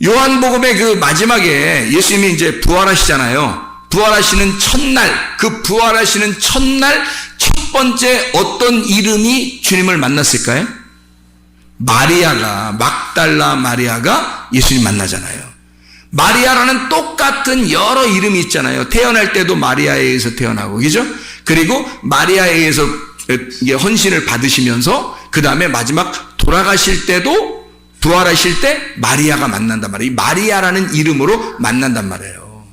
요한복음의 그 마지막에 예수님이 이제 부활하시잖아요. 부활하시는 첫날, 그 부활하시는 첫날 첫 번째 어떤 이름이 주님을 만났을까요? 막달라 마리아가 예수님 만나잖아요. 마리아라는 똑같은 여러 이름이 있잖아요. 태어날 때도 마리아에 의해서 태어나고, 그죠? 그리고 마리아에 의해서 헌신을 받으시면서 그 다음에 마지막 돌아가실 때도 부활하실 때 마리아가 만난단 말이에요. 이 마리아라는 이름으로 만난단 말이에요.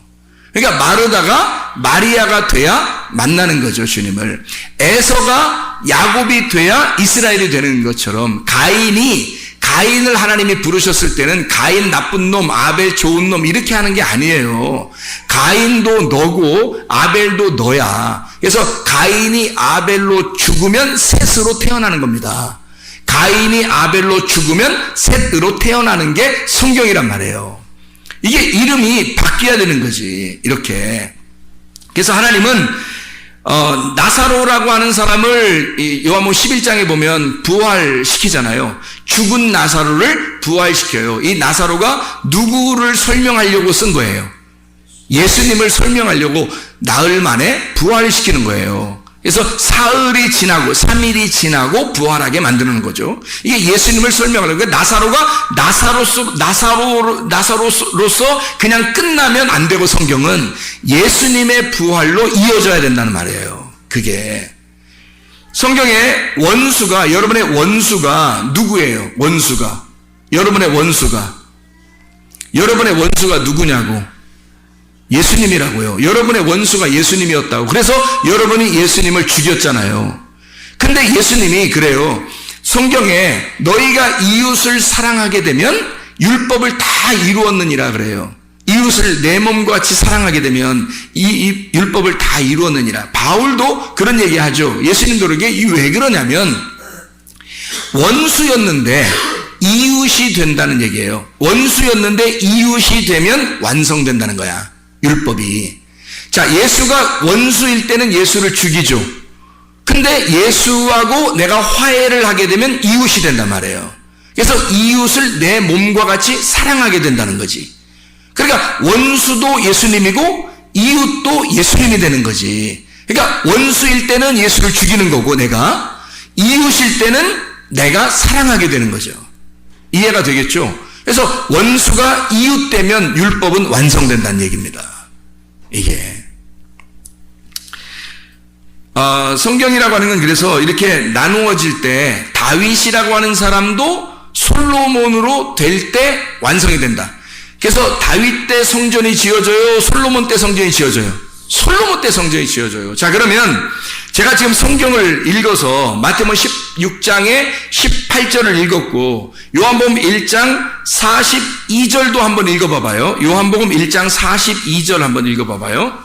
그러니까 마르다가 마리아가 돼야 만나는 거죠, 주님을. 에서가 야곱이 돼야 이스라엘이 되는 것처럼 가인을 하나님이 부르셨을 때는 가인 나쁜 놈, 아벨 좋은 놈 이렇게 하는 게 아니에요. 가인도 너고 아벨도 너야. 그래서 가인이 아벨로 죽으면 셋으로 태어나는 겁니다. 가인이 아벨로 죽으면 셋으로 태어나는 게 성경이란 말이에요. 이게 이름이 바뀌어야 되는 거지, 이렇게. 그래서 하나님은 나사로라고 하는 사람을 요한복음 11장에 보면 부활시키잖아요. 죽은 나사로를 부활시켜요. 이 나사로가 누구를 설명하려고 쓴 거예요? 예수님을 설명하려고 나흘 만에 부활시키는 거예요. 그래서 사흘이 지나고 3일이 지나고 부활하게 만드는 거죠. 이게 예수님을 설명하려고. 나사로가 나사로로서 그냥 끝나면 안 되고, 성경은 예수님의 부활로 이어져야 된다는 말이에요. 그게 성경에 여러분의 원수가 누구예요? 여러분의 원수가 누구냐고? 예수님이라고요. 여러분의 원수가 예수님이었다고. 그래서 여러분이 예수님을 죽였잖아요. 근데 예수님이 그래요. 성경에 너희가 이웃을 사랑하게 되면 율법을 다 이루었느니라 그래요. 이웃을 내 몸과 같이 사랑하게 되면 이 율법을 다 이루었느니라. 바울도 그런 얘기하죠. 예수님도 그러게. 왜 그러냐면 원수였는데 이웃이 된다는 얘기예요. 원수였는데 이웃이 되면 완성된다는 거야, 율법이. 자, 예수가 원수일 때는 예수를 죽이죠. 근데 예수하고 내가 화해를 하게 되면 이웃이 된단 말이에요. 그래서 이웃을 내 몸과 같이 사랑하게 된다는 거지. 그러니까 원수도 예수님이고 이웃도 예수님이 되는 거지. 그러니까 원수일 때는 예수를 죽이는 거고, 내가 이웃일 때는 내가 사랑하게 되는 거죠. 이해가 되겠죠? 그래서 원수가 이웃되면 율법은 완성된다는 얘기입니다. 이게 성경이라고 하는 건 그래서 이렇게 나누어질 때 다윗이라고 하는 사람도 솔로몬으로 될 때 완성이 된다. 그래서 다윗 때 성전이 지어져요? 솔로몬 때 성전이 지어져요? 솔로몬 때 성전이 지어져요. 자, 그러면 제가 지금 성경을 읽어서 마태복음 16장에 18절을 읽었고 요한복음 1장 42절도 한번 읽어봐봐요. 요한복음 1장 42절 한번 읽어봐봐요.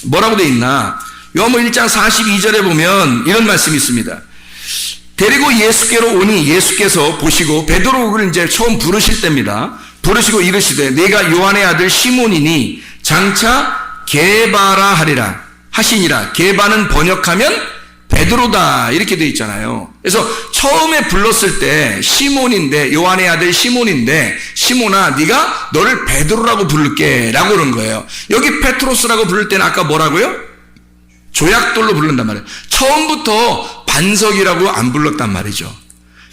뭐라고 돼 있나? 요한복음 1장 42절에 보면 이런 말씀이 있습니다. 데리고 예수께로 오니 예수께서 보시고, 베드로를 이제 처음 부르실 때입니다. 부르시고 이르시되 내가 요한의 아들 시몬이니 장차 게바라 하시니라. 게바는 번역하면 베드로다, 이렇게 돼 있잖아요. 그래서 처음에 불렀을 때 시몬인데, 요한의 아들 시몬인데, 시몬아 네가 너를 베드로라고 부를게 라고 그런 거예요. 여기 페트로스라고 부를 때는 아까 뭐라고요? 조약돌로 부른단 말이에요. 처음부터 반석이라고 안 불렀단 말이죠.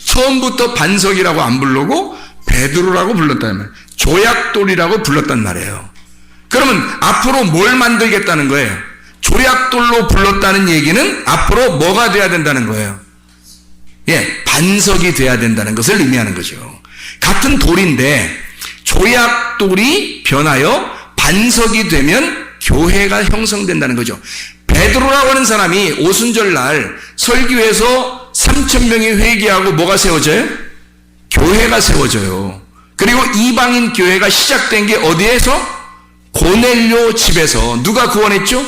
처음부터 반석이라고 안 부르고 베드로라고 불렀단 말이에요. 조약돌이라고 불렀단 말이에요. 그러면 앞으로 뭘 만들겠다는 거예요? 조약돌로 불렀다는 얘기는 앞으로 뭐가 돼야 된다는 거예요? 반석이 돼야 된다는 것을 의미하는 거죠. 같은 돌인데 조약돌이 변하여 반석이 되면 교회가 형성된다는 거죠. 베드로라고 하는 사람이 오순절날 설교에서 3,000명이 회개하고 뭐가 세워져요? 교회가 세워져요. 그리고 이방인 교회가 시작된 게 어디에서? 고넬료 집에서. 누가 구원했죠?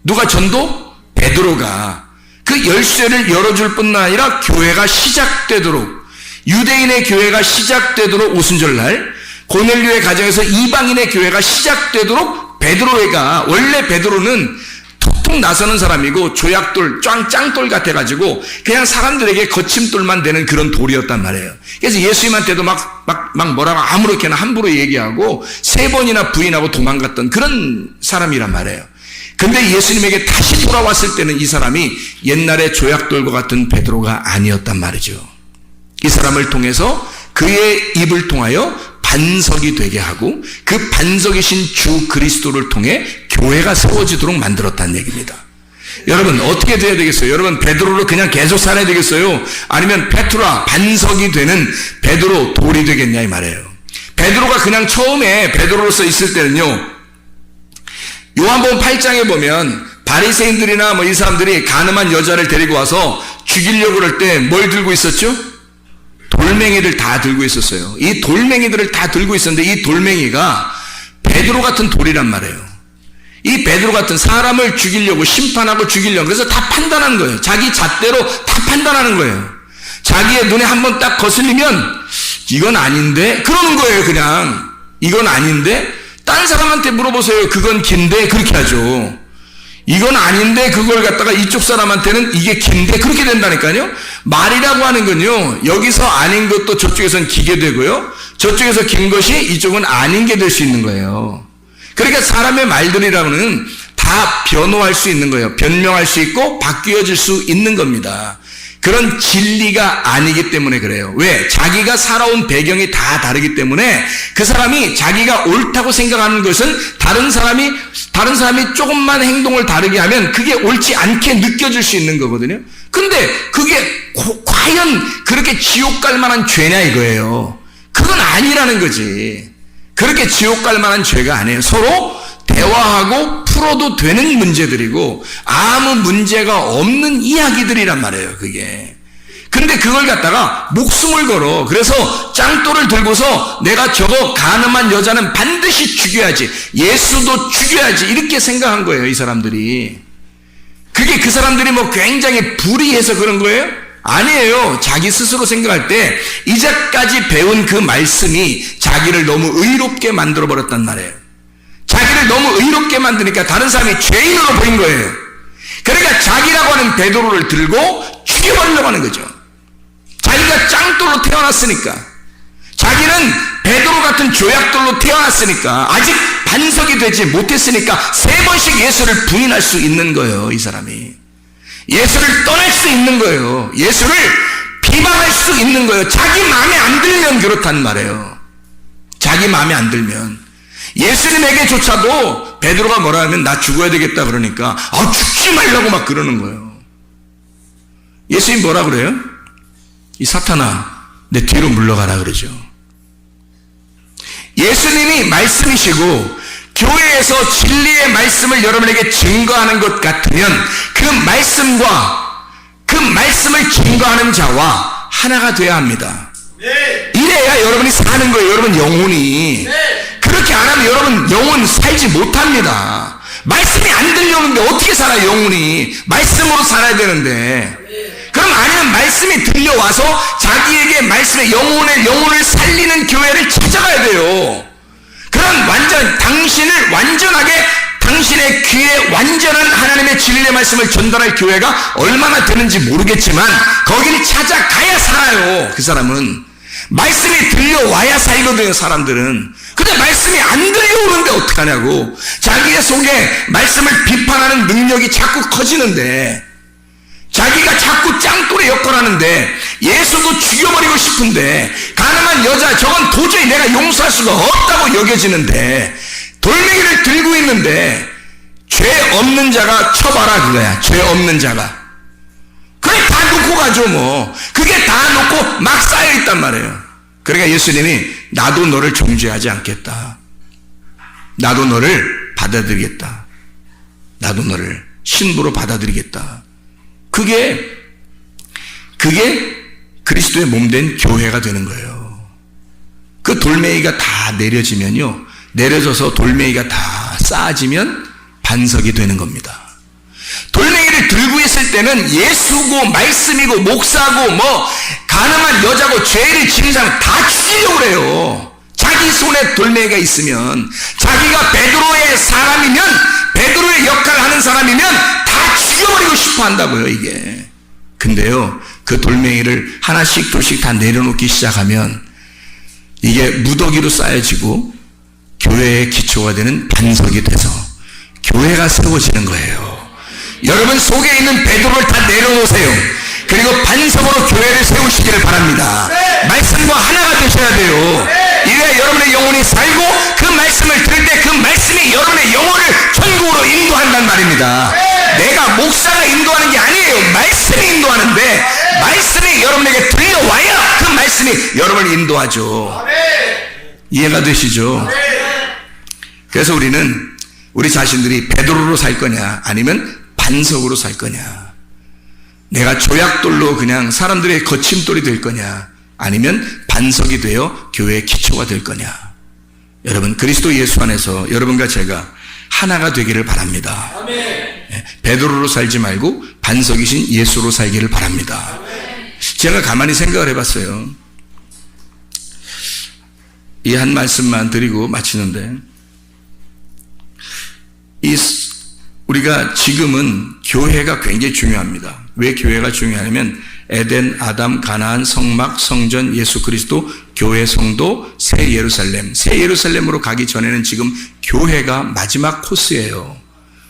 누가 전도? 베드로가. 그 열쇠를 열어줄 뿐만 아니라 교회가 시작되도록, 유대인의 교회가 시작되도록 오순절날 고넬료의 가정에서 이방인의 교회가 시작되도록 베드로가, 원래 베드로는 톡톡 나서는 사람이고 조약돌, 짱돌 같아가지고 그냥 사람들에게 거침돌만 되는 그런 돌이었단 말이에요. 그래서 예수님한테도 막 뭐라고 아무렇게나 함부로 얘기하고 3번이나 부인하고 도망갔던 그런 사람이란 말이에요. 근데 예수님에게 다시 돌아왔을 때는 이 사람이 옛날에 조약돌과 같은 베드로가 아니었단 말이죠. 이 사람을 통해서, 그의 입을 통하여 반석이 되게 하고 그 반석이신 주 그리스도를 통해 교회가 세워지도록 만들었다는 얘기입니다. 여러분 어떻게 돼야 되겠어요? 여러분 베드로로 그냥 계속 살아야 되겠어요? 아니면 페트라 반석이 되는 베드로 돌이 되겠냐 이 말이에요. 베드로가 그냥 처음에 베드로로서 있을 때는요, 요한복음 8장에 보면 바리새인들이나 뭐 이 사람들이 간음한 여자를 데리고 와서 죽이려고 그럴 때 뭘 들고 있었죠? 돌멩이를 다 들고 있었어요. 이 돌멩이들을 다 들고 있었는데 이 돌멩이가 베드로 같은 돌이란 말이에요. 이 베드로 같은 사람을 죽이려고, 심판하고 죽이려고, 그래서 다 판단하는 거예요. 자기 잣대로 다 판단하는 거예요. 자기의 눈에 한번 딱 거슬리면 이건 아닌데 그러는 거예요. 그냥 이건 아닌데, 다른 사람한테 물어보세요. 그건 긴데 그렇게 하죠. 이건 아닌데 그걸 갖다가 이쪽 사람한테는 이게 긴데 그렇게 된다니까요. 말이라고 하는 건요, 여기서 아닌 것도 저쪽에서는 기게 되고요, 저쪽에서 긴 것이 이쪽은 아닌 게 될 수 있는 거예요. 그러니까 사람의 말들이라고는 다 변호할 수 있는 거예요. 변명할 수 있고 바뀌어질 수 있는 겁니다. 그런 진리가 아니기 때문에 그래요. 왜? 자기가 살아온 배경이 다 다르기 때문에 그 사람이 자기가 옳다고 생각하는 것은 다른 사람이 조금만 행동을 다르게 하면 그게 옳지 않게 느껴질 수 있는 거거든요. 근데 그게 과연 그렇게 지옥 갈 만한 죄냐 이거예요. 그건 아니라는 거지. 그렇게 지옥 갈 만한 죄가 아니에요. 서로 대화하고 풀어도 되는 문제들이고 아무 문제가 없는 이야기들이란 말이에요, 그게. 근데 그걸 갖다가 목숨을 걸어. 그래서 짱돌을 들고서 내가 저거 간음한 여자는 반드시 죽여야지, 예수도 죽여야지, 이렇게 생각한 거예요, 이 사람들이. 그게 그 사람들이 뭐 굉장히 불의해서 그런 거예요? 아니에요. 자기 스스로 생각할 때 이제까지 배운 그 말씀이 자기를 너무 의롭게 만들어버렸단 말이에요. 자기를 너무 의롭게 만드니까 다른 사람이 죄인으로 보인 거예요. 그러니까 자기라고 하는 베드로를 들고 죽여버리려고 하는 거죠. 자기가 짱돌로 태어났으니까, 자기는 베드로 같은 조약돌로 태어났으니까, 아직 반석이 되지 못했으니까 3번씩 예수를 부인할 수 있는 거예요, 이 사람이. 예수를 떠날 수 있는 거예요. 예수를 비방할 수 있는 거예요. 자기 마음에 안 들면 그렇단 말이에요. 자기 마음에 안 들면. 예수님에게조차도 베드로가 뭐라 하면 나 죽어야 되겠다 그러니까 죽지 말라고 막 그러는 거예요. 예수님 뭐라 그래요? 이 사탄아, 내 뒤로 물러가라 그러죠. 예수님이 말씀이시고 교회에서 진리의 말씀을 여러분에게 증거하는 것 같으면 그 말씀과 그 말씀을 증거하는 자와 하나가 되어야 합니다. 이래야 여러분이 사는 거예요. 여러분 영혼이. 그렇게 안 하면 여러분 영혼 살지 못합니다. 말씀이 안 들려오는데 어떻게 살아요, 영혼이? 말씀으로 살아야 되는데. 그럼 아니면 말씀이 들려와서 자기에게 말씀의 영혼을 살리는 교회를 찾아가야 돼요. 그런 당신을 완전하게, 당신의 귀에 완전한 하나님의 진리의 말씀을 전달할 교회가 얼마나 되는지 모르겠지만 거기를 찾아가야 살아요. 그 사람은 말씀이 들려와야 살거든요, 사람들은. 근데 말씀이 안 들려오는데 어떡하냐고. 자기의 속에 말씀을 비판하는 능력이 자꾸 커지는데, 자기가 자꾸 짱돌의 역할을 하는데, 예수도 죽여버리고 싶은데, 가늠한 여자 저건 도저히 내가 용서할 수가 없다고 여겨지는데, 돌멩이를 들고 있는데, 죄 없는 자가 쳐봐라 그거야. 죄 없는 자가. 그래 다 놓고 가죠 뭐. 그게 다 놓고 막 쌓여있단 말이에요. 그러니까 예수님이 나도 너를 정죄하지 않겠다. 나도 너를 받아들이겠다. 나도 너를 신부로 받아들이겠다. 그게 그리스도의 몸된 교회가 되는 거예요. 그 돌멩이가 다 내려지면요, 내려져서 돌멩이가 다 쌓아지면 반석이 되는 겁니다. 돌멩이를 들고 있을 때는 예수고 말씀이고 목사고 뭐 가늠한 여자고 죄를 지는 사람 다 죽이려고 그래요. 자기 손에 돌멩이가 있으면, 자기가 베드로의 사람이면, 베드로의 역할을 하는 사람이면 다 죽여버리고 싶어 한다고요, 이게. 근데요, 그 돌멩이를 하나씩 둘씩 다 내려놓기 시작하면 이게 무더기로 쌓여지고 교회의 기초가 되는 반석이 돼서 교회가 세워지는 거예요. 여러분 속에 있는 베드로를 다 내려놓으세요. 그리고 반석으로 교회를 세우시기를 바랍니다. 말씀과 하나가 되셔야 돼요. 이래야 여러분의 영혼이 살고 그 말씀을 들을 때 그 말씀이 여러분의 영혼을 천국으로 인도한단 말입니다. 내가 목사가 인도하는 게 아니에요. 말씀이 인도하는데 말씀이 여러분에게 들려와야 그 말씀이 여러분을 인도하죠. 이해가 되시죠? 그래서 우리는 우리 자신들이 베드로로 살 거냐 아니면 반석으로 살 거냐, 내가 조약돌로 그냥 사람들의 거침돌이 될 거냐 아니면 반석이 되어 교회의 기초가 될 거냐. 여러분, 그리스도 예수 안에서 여러분과 제가 하나가 되기를 바랍니다. 베드로로 살지 말고 반석이신 예수로 살기를 바랍니다. 제가 가만히 생각을 해봤어요. 이 한 말씀만 드리고 마치는데, 우리가 지금은 교회가 굉장히 중요합니다. 왜 교회가 중요하냐면 에덴, 아담, 가나안, 성막, 성전, 예수 그리스도, 교회, 성도, 새 예루살렘. 새 예루살렘으로 가기 전에는 지금 교회가 마지막 코스예요.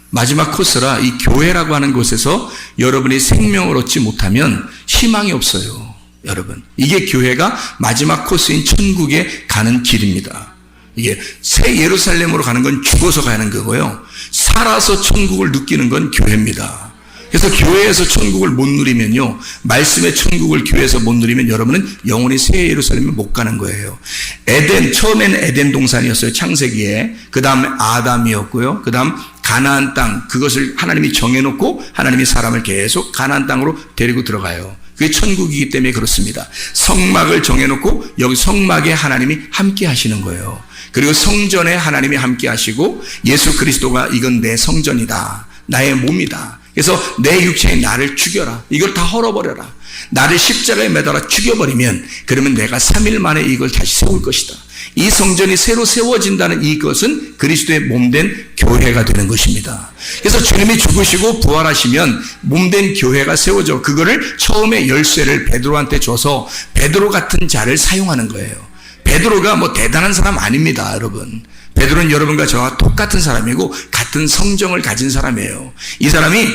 마지막 코스라 이 교회라고 하는 곳에서 여러분이 생명을 얻지 못하면 희망이 없어요. 여러분, 이게 교회가 마지막 코스인 천국에 가는 길입니다. 이게 새 예루살렘으로 가는 건 죽어서 가는 거고요, 살아서 천국을 느끼는 건 교회입니다. 그래서 교회에서 천국을 못 누리면요, 말씀의 천국을 교회에서 못 누리면 여러분은 영원히 새 예루살렘에 못 가는 거예요. 에덴, 처음에는 에덴 동산이었어요. 창세기에. 그 다음에 아담이었고요, 그 다음 가나안 땅, 그것을 하나님이 정해놓고 하나님이 사람을 계속 가나안 땅으로 데리고 들어가요. 그게 천국이기 때문에 그렇습니다. 성막을 정해놓고 여기 성막에 하나님이 함께 하시는 거예요. 그리고 성전에 하나님이 함께 하시고 예수 그리스도가 이건 내 성전이다, 나의 몸이다, 그래서 내 육체에 나를 죽여라, 이걸 다 헐어버려라, 나를 십자가에 매달아 죽여버리면 그러면 내가 3일 만에 이걸 다시 세울 것이다. 이 성전이 새로 세워진다는 이것은 그리스도의 몸된 교회가 되는 것입니다. 그래서 주님이 죽으시고 부활하시면 몸된 교회가 세워져, 그거를 처음에 열쇠를 베드로한테 줘서 베드로 같은 자를 사용하는 거예요. 베드로가 뭐 대단한 사람 아닙니다, 여러분. 베드로는 여러분과 저와 똑같은 사람이고 같은 성정을 가진 사람이에요. 이 사람이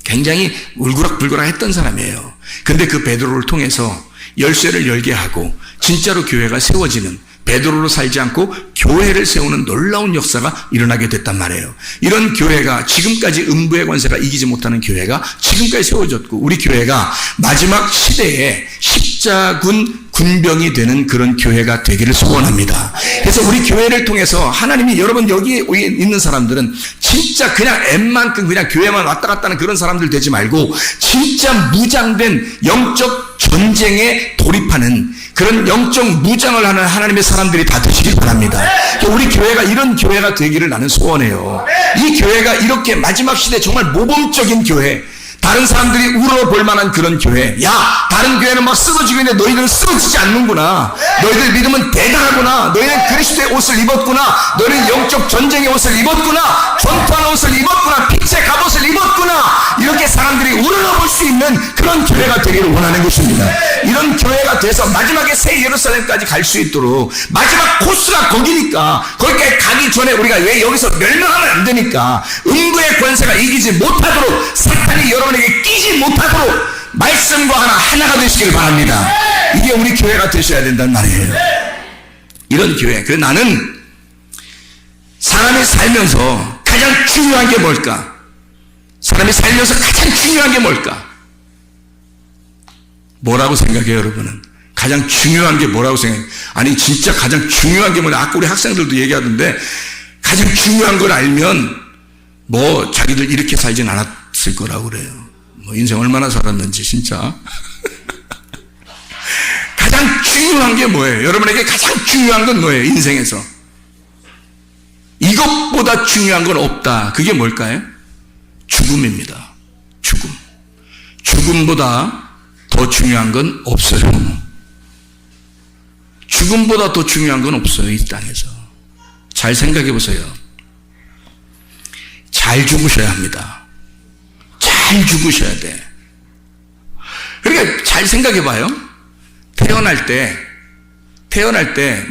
굉장히 울그락불그락 했던 사람이에요. 근데 그 베드로를 통해서 열쇠를 열게 하고 진짜로 교회가 세워지는, 베드로로 살지 않고 교회를 세우는 놀라운 역사가 일어나게 됐단 말이에요. 이런 교회가 지금까지 음부의 권세가 이기지 못하는 교회가 지금까지 세워졌고, 우리 교회가 마지막 시대에 십자군 군병이 되는 그런 교회가 되기를 소원합니다. 그래서 우리 교회를 통해서 하나님이, 여러분 여기 있는 사람들은 진짜 그냥 엠만큼 그냥 교회만 왔다 갔다 하는 그런 사람들 되지 말고 진짜 무장된 영적 전쟁에 돌입하는 그런 영적 무장을 하는 하나님의 사람들이 다 되시길 바랍니다. 우리 교회가 이런 교회가 되기를 나는 소원해요. 이 교회가 이렇게 마지막 시대 정말 모범적인 교회, 다른 사람들이 울어볼 만한 그런 교회. 야, 다른 교회는 막 쓰러지고 있는데 너희들은 쓰러지지 않는구나. 너희들 믿음은 대단하구나. 너희는 그리스도의 옷을 입었구나. 너희는 영적 전쟁의 옷을 입었구나. 전투하는 옷을 입었구나. 빛의 갑옷을 입었구나. 이렇게 사람들이 우러러볼 수 있는 그런 교회가 되기를 원하는 것입니다. 이런 교회가 돼서 마지막에 새 예루살렘까지 갈 수 있도록, 마지막 코스가 거기니까 거기까지 가기 전에 우리가 왜 여기서 멸망하면 안 되니까 음부의 권세가 이기지 못하도록, 사탄이 여러분에게 끼지 못하도록 말씀과 하나가 되시길 바랍니다. 이게 우리 교회가 되셔야 된다는 말이에요. 이런 교회. 그래서 나는 사람이 살면서 가장 중요한 게 뭘까? 사람이 살면서 가장 중요한 게 뭘까? 뭐라고 생각해요, 여러분은? 가장 중요한 게 뭐라고 생각해요? 아니, 진짜 가장 중요한 게 뭐냐? 아까 우리 학생들도 얘기하던데, 가장 중요한 걸 알면 뭐 자기들 이렇게 살진 않았을 거라고 그래요. 뭐 인생 얼마나 살았는지 진짜. 가장 중요한 게 뭐예요? 여러분에게 가장 중요한 건 뭐예요? 인생에서 이것보다 중요한 건 없다. 그게 뭘까요? 죽음입니다. 죽음. 죽음보다 더 중요한 건 없어요. 죽음보다 더 중요한 건 없어요, 이 땅에서. 잘 생각해 보세요. 잘 죽으셔야 합니다. 잘 죽으셔야 돼. 그러니까 잘 생각해 봐요. 태어날 때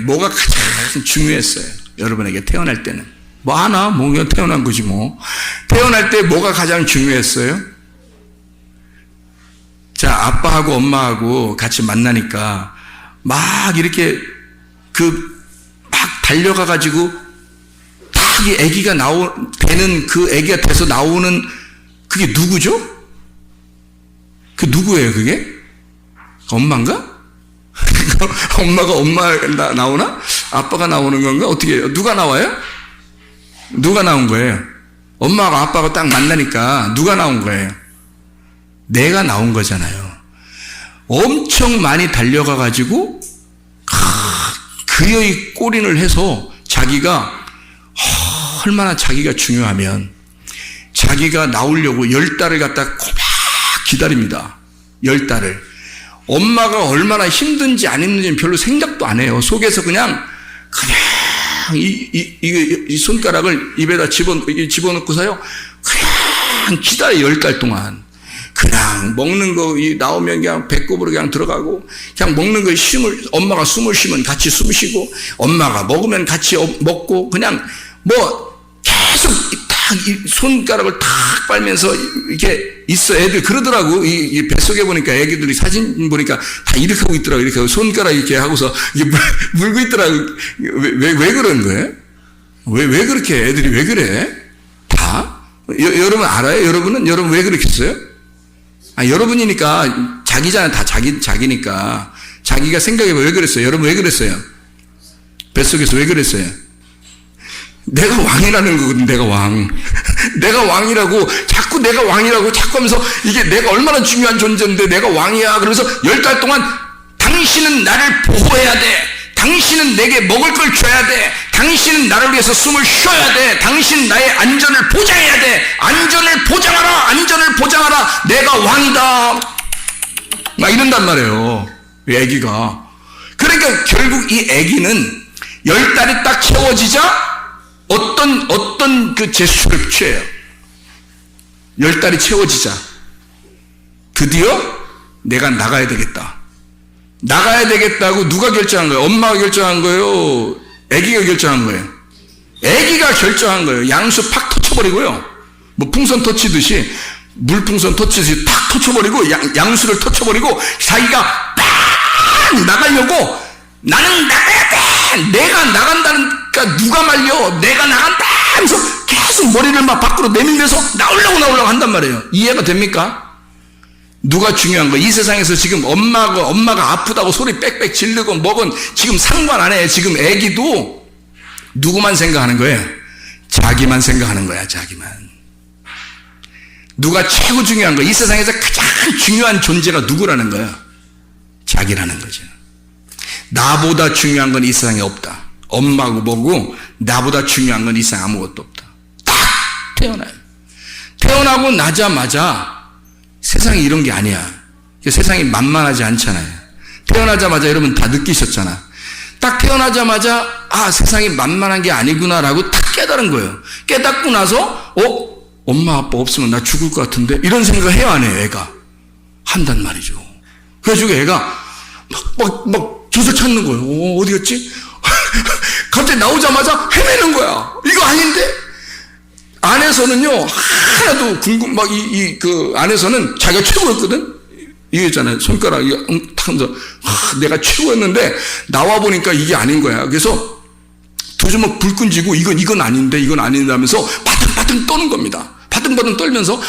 뭐가 가장 중요했어요? 여러분에게 태어날 때는. 뭐 하나? 뭐 그냥 태어난 거지 뭐. 태어날 때 뭐가 가장 중요했어요? 자, 아빠하고 엄마하고 같이 만나니까 막 이렇게 막 달려가가지고 딱 이 아기가 되는 그 아기가 돼서 나오는 그게 누구죠? 그 누구예요, 그게? 엄마인가? 엄마가 나오나? 아빠가 나오는 건가? 어떻게 해요? 누가 나와요? 누가 나온 거예요? 엄마가 아빠가 딱 만나니까 누가 나온 거예요? 내가 나온 거잖아요. 엄청 많이 달려가가지고 그의 꼬린을 해서 자기가 얼마나 자기가 중요하면 자기가 나오려고 10달을 갖다 고막 기다립니다. 10달을. 엄마가 얼마나 힘든지 안 힘든지는 별로 생각도 안 해요. 속에서 그냥 이 손가락을 입에다 집어넣고서요. 그냥 기다려 10달 동안. 그냥 먹는 거 나오면 그냥 배꼽으로 그냥 들어가고 그냥 먹는 거에 엄마가 숨을 쉬면 같이 숨 쉬고 엄마가 먹으면 같이 먹고 그냥 뭐 계속 이 손가락을 탁 빨면서 이렇게 있어. 애들 그러더라고. 이 뱃속에 보니까 애기들이 사진 보니까 다 이렇게 하고 있더라고. 이렇게 하고 손가락 이렇게 하고서 이게 물고 있더라고. 왜 그런 거예요? 왜 그렇게 애들이 왜 그래? 다? 여러분 알아요? 여러분 왜 그렇게 했어요? 여러분이니까 자기잖아요. 다 자기니까. 자기가 생각해봐. 왜 그랬어요? 여러분 왜 그랬어요? 뱃속에서 왜 그랬어요? 내가 왕이라는 거거든, 내가 왕. 내가 왕이라고, 자꾸 내가 왕이라고 자꾸 하면서 이게 내가 얼마나 중요한 존재인데 내가 왕이야. 그러면서 10달 동안 당신은 나를 보호해야 돼. 당신은 내게 먹을 걸 줘야 돼. 당신은 나를 위해서 숨을 쉬어야 돼. 당신은 나의 안전을 보장해야 돼. 안전을 보장하라. 안전을 보장하라. 내가 왕이다. 막 이런단 말이에요. 이 애기가. 그러니까 결국 이 애기는 10달이 딱 채워지자 어떤 그 제스처를 취해요. 10달이 채워지자 드디어 내가 나가야 되겠다. 나가야 되겠다고 누가 결정한 거예요? 엄마가 결정한 거예요? 아기가 결정한 거예요? 아기가 결정한 거예요. 양수 팍 터쳐버리고요. 뭐 풍선 터치듯이 물풍선 터치듯이 탁 터쳐버리고 양수를 터쳐버리고 자기가 빡 나가려고 나는 나가야 돼. 내가 나간다니까 누가 말려. 내가 나간다 하면서 계속 머리를 막 밖으로 내밀면서 나오려고 한단 말이에요. 이해가 됩니까? 누가 중요한 거예요? 이 세상에서 지금 엄마가 아프다고 소리 빽빽 지르고 먹은 지금 상관 안 해요. 지금 애기도 누구만 생각하는 거예요? 자기만 생각하는 거야. 자기만. 누가 최고 중요한 거예요? 이 세상에서 가장 중요한 존재가 누구라는 거예요? 자기라는 거죠. 나보다 중요한 건 이 세상에 없다. 엄마고 뭐고 나보다 중요한 건 이 세상에 아무것도 없다. 딱 태어나요. 태어나고 나자마자 세상이 이런 게 아니야. 세상이 만만하지 않잖아요. 태어나자마자 여러분 다 느끼셨잖아. 딱 태어나자마자 세상이 만만한 게 아니구나라고 딱 깨달은 거예요. 깨닫고 나서 엄마 아빠 없으면 나 죽을 것 같은데 이런 생각을 해요 안 해요? 애가 한단 말이죠. 그래가지고 애가 막 조사 찾는 거예요. 어디 갔지? 갑자기 나오자마자 헤매는 거야. 이거 아닌데? 안에서는요, 하나도 그 안에서는 자기가 최고였거든? 이거 있잖아요. 손가락, 탁 하면서, 내가 최고였는데, 나와보니까 이게 아닌 거야. 그래서, 두 주먹 불끈 쥐고, 이건 아닌데 하면서, 바등바등 떠는 겁니다. 바등바등 떨면서,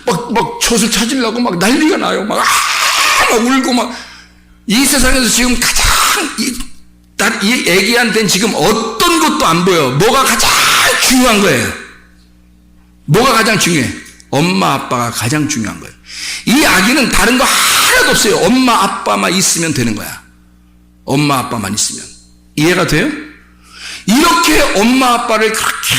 막 젖을 찾으려고 막 난리가 나요. 막 울고 이 세상에서 지금 가장, 이 애기한테는 지금 어떤 것도 안 보여. 뭐가 가장 중요한 거예요? 뭐가 가장 중요해? 엄마 아빠가 가장 중요한 거예요. 이 아기는 다른 거 하나도 없어요. 엄마 아빠만 있으면 되는 거야. 엄마 아빠만 있으면. 이해가 돼요? 이렇게 엄마 아빠를 그렇게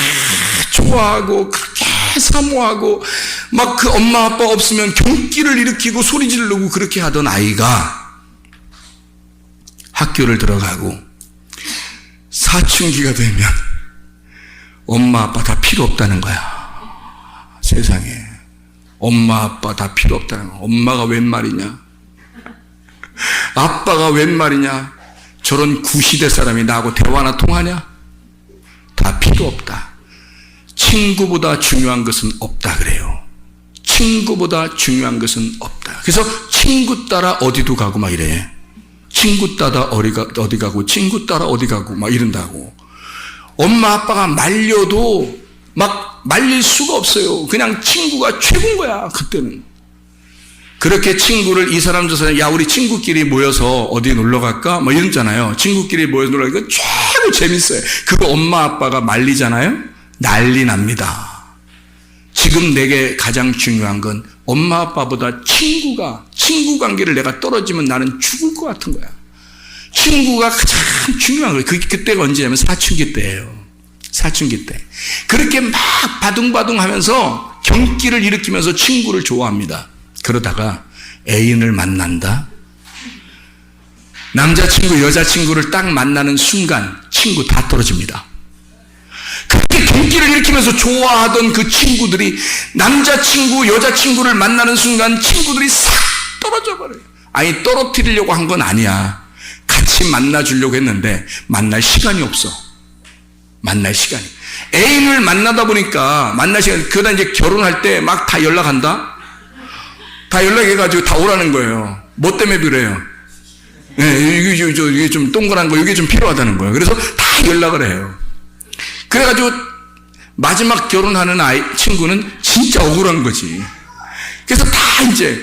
좋아하고 그렇게 사모하고 막 그 엄마 아빠 없으면 경기를 일으키고 소리 지르고 그렇게 하던 아이가 학교를 들어가고 사춘기가 되면 엄마 아빠 다 필요 없다는 거야. 세상에 엄마 아빠 다 필요 없다는 거야. 엄마가 웬 말이냐, 아빠가 웬 말이냐, 저런 구시대 사람이 나하고 대화나 통하냐, 다 필요 없다. 친구보다 중요한 것은 없다 그래요. 친구보다 중요한 것은 없다. 그래서 친구 따라 어디도 가고 막 이래. 친구 따라 어디 가고 친구 따라 어디 가고 막 이런다고. 엄마 아빠가 말려도 막 말릴 수가 없어요. 그냥 친구가 최고인 거야, 그때는. 그렇게 친구를 이 사람 저 사람, 야, 우리 친구끼리 모여서 어디 놀러 갈까? 뭐 이러잖아요. 친구끼리 모여서 놀러 가니까 최고 재밌어요. 그거 엄마 아빠가 말리잖아요. 난리 납니다. 지금 내게 가장 중요한 건 엄마 아빠보다 친구 관계를 내가 떨어지면 나는 죽을 것 같은 거야. 친구가 가장 중요한 거예요. 그때가 언제냐면 사춘기 때예요. 사춘기 때. 그렇게 막 바둥바둥 하면서 경기를 일으키면서 친구를 좋아합니다. 그러다가 애인을 만난다. 남자친구, 여자친구를 딱 만나는 순간 친구 다 떨어집니다. 그렇게 경기를 일으키면서 좋아하던 그 친구들이 남자친구, 여자친구를 만나는 순간 친구들이 싹 떨어져 버려요. 아니, 떨어뜨리려고 한 건 아니야. 같이 만나주려고 했는데 만날 시간이 없어. 만날 시간이. 애인을 만나다 보니까 만날 시간, 그러다 이제 결혼할 때 막 다 연락한다? 다 연락해가지고 다 오라는 거예요. 뭐 때문에 그래요? 이게 좀 동그란 거, 이게 좀 필요하다는 거예요. 그래서 다 연락을 해요. 그래가지고 마지막 결혼하는 친구는 진짜 억울한 거지. 그래서 다 이제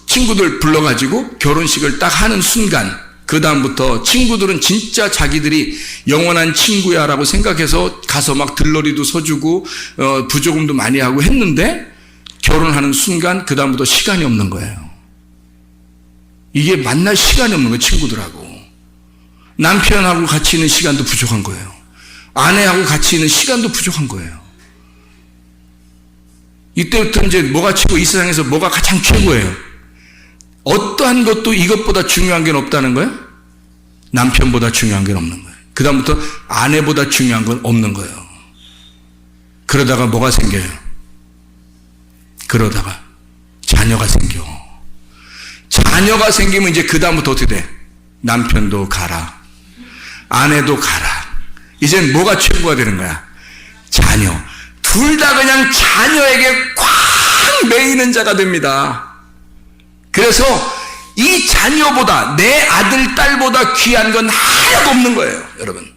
친구들 불러가지고 결혼식을 딱 하는 순간, 그 다음부터 친구들은 진짜 자기들이 영원한 친구야라고 생각해서 가서 막 들러리도 서주고 부조금도 많이 하고 했는데, 결혼하는 순간 그 다음부터 시간이 없는 거예요. 이게 만날 시간이 없는 거예요. 친구들하고 남편하고 같이 있는 시간도 부족한 거예요. 아내하고 같이 있는 시간도 부족한 거예요. 이때부터 이제 뭐가 최고, 이 세상에서 뭐가 가장 최고예요? 어떠한 것도 이것보다 중요한 게 없다는 거예요? 남편보다 중요한 게 없는 거예요. 그 다음부터 아내보다 중요한 건 없는 거예요. 그러다가 뭐가 생겨요? 그러다가 자녀가 생겨. 자녀가 생기면 이제 그 다음부터 어떻게 돼? 남편도 가라, 아내도 가라. 이젠 뭐가 최고가 되는 거야? 자녀. 둘 다 그냥 자녀에게 꽉 매이는 자가 됩니다. 그래서 이 자녀보다, 내 아들, 딸보다 귀한 건 하나도 없는 거예요. 여러분,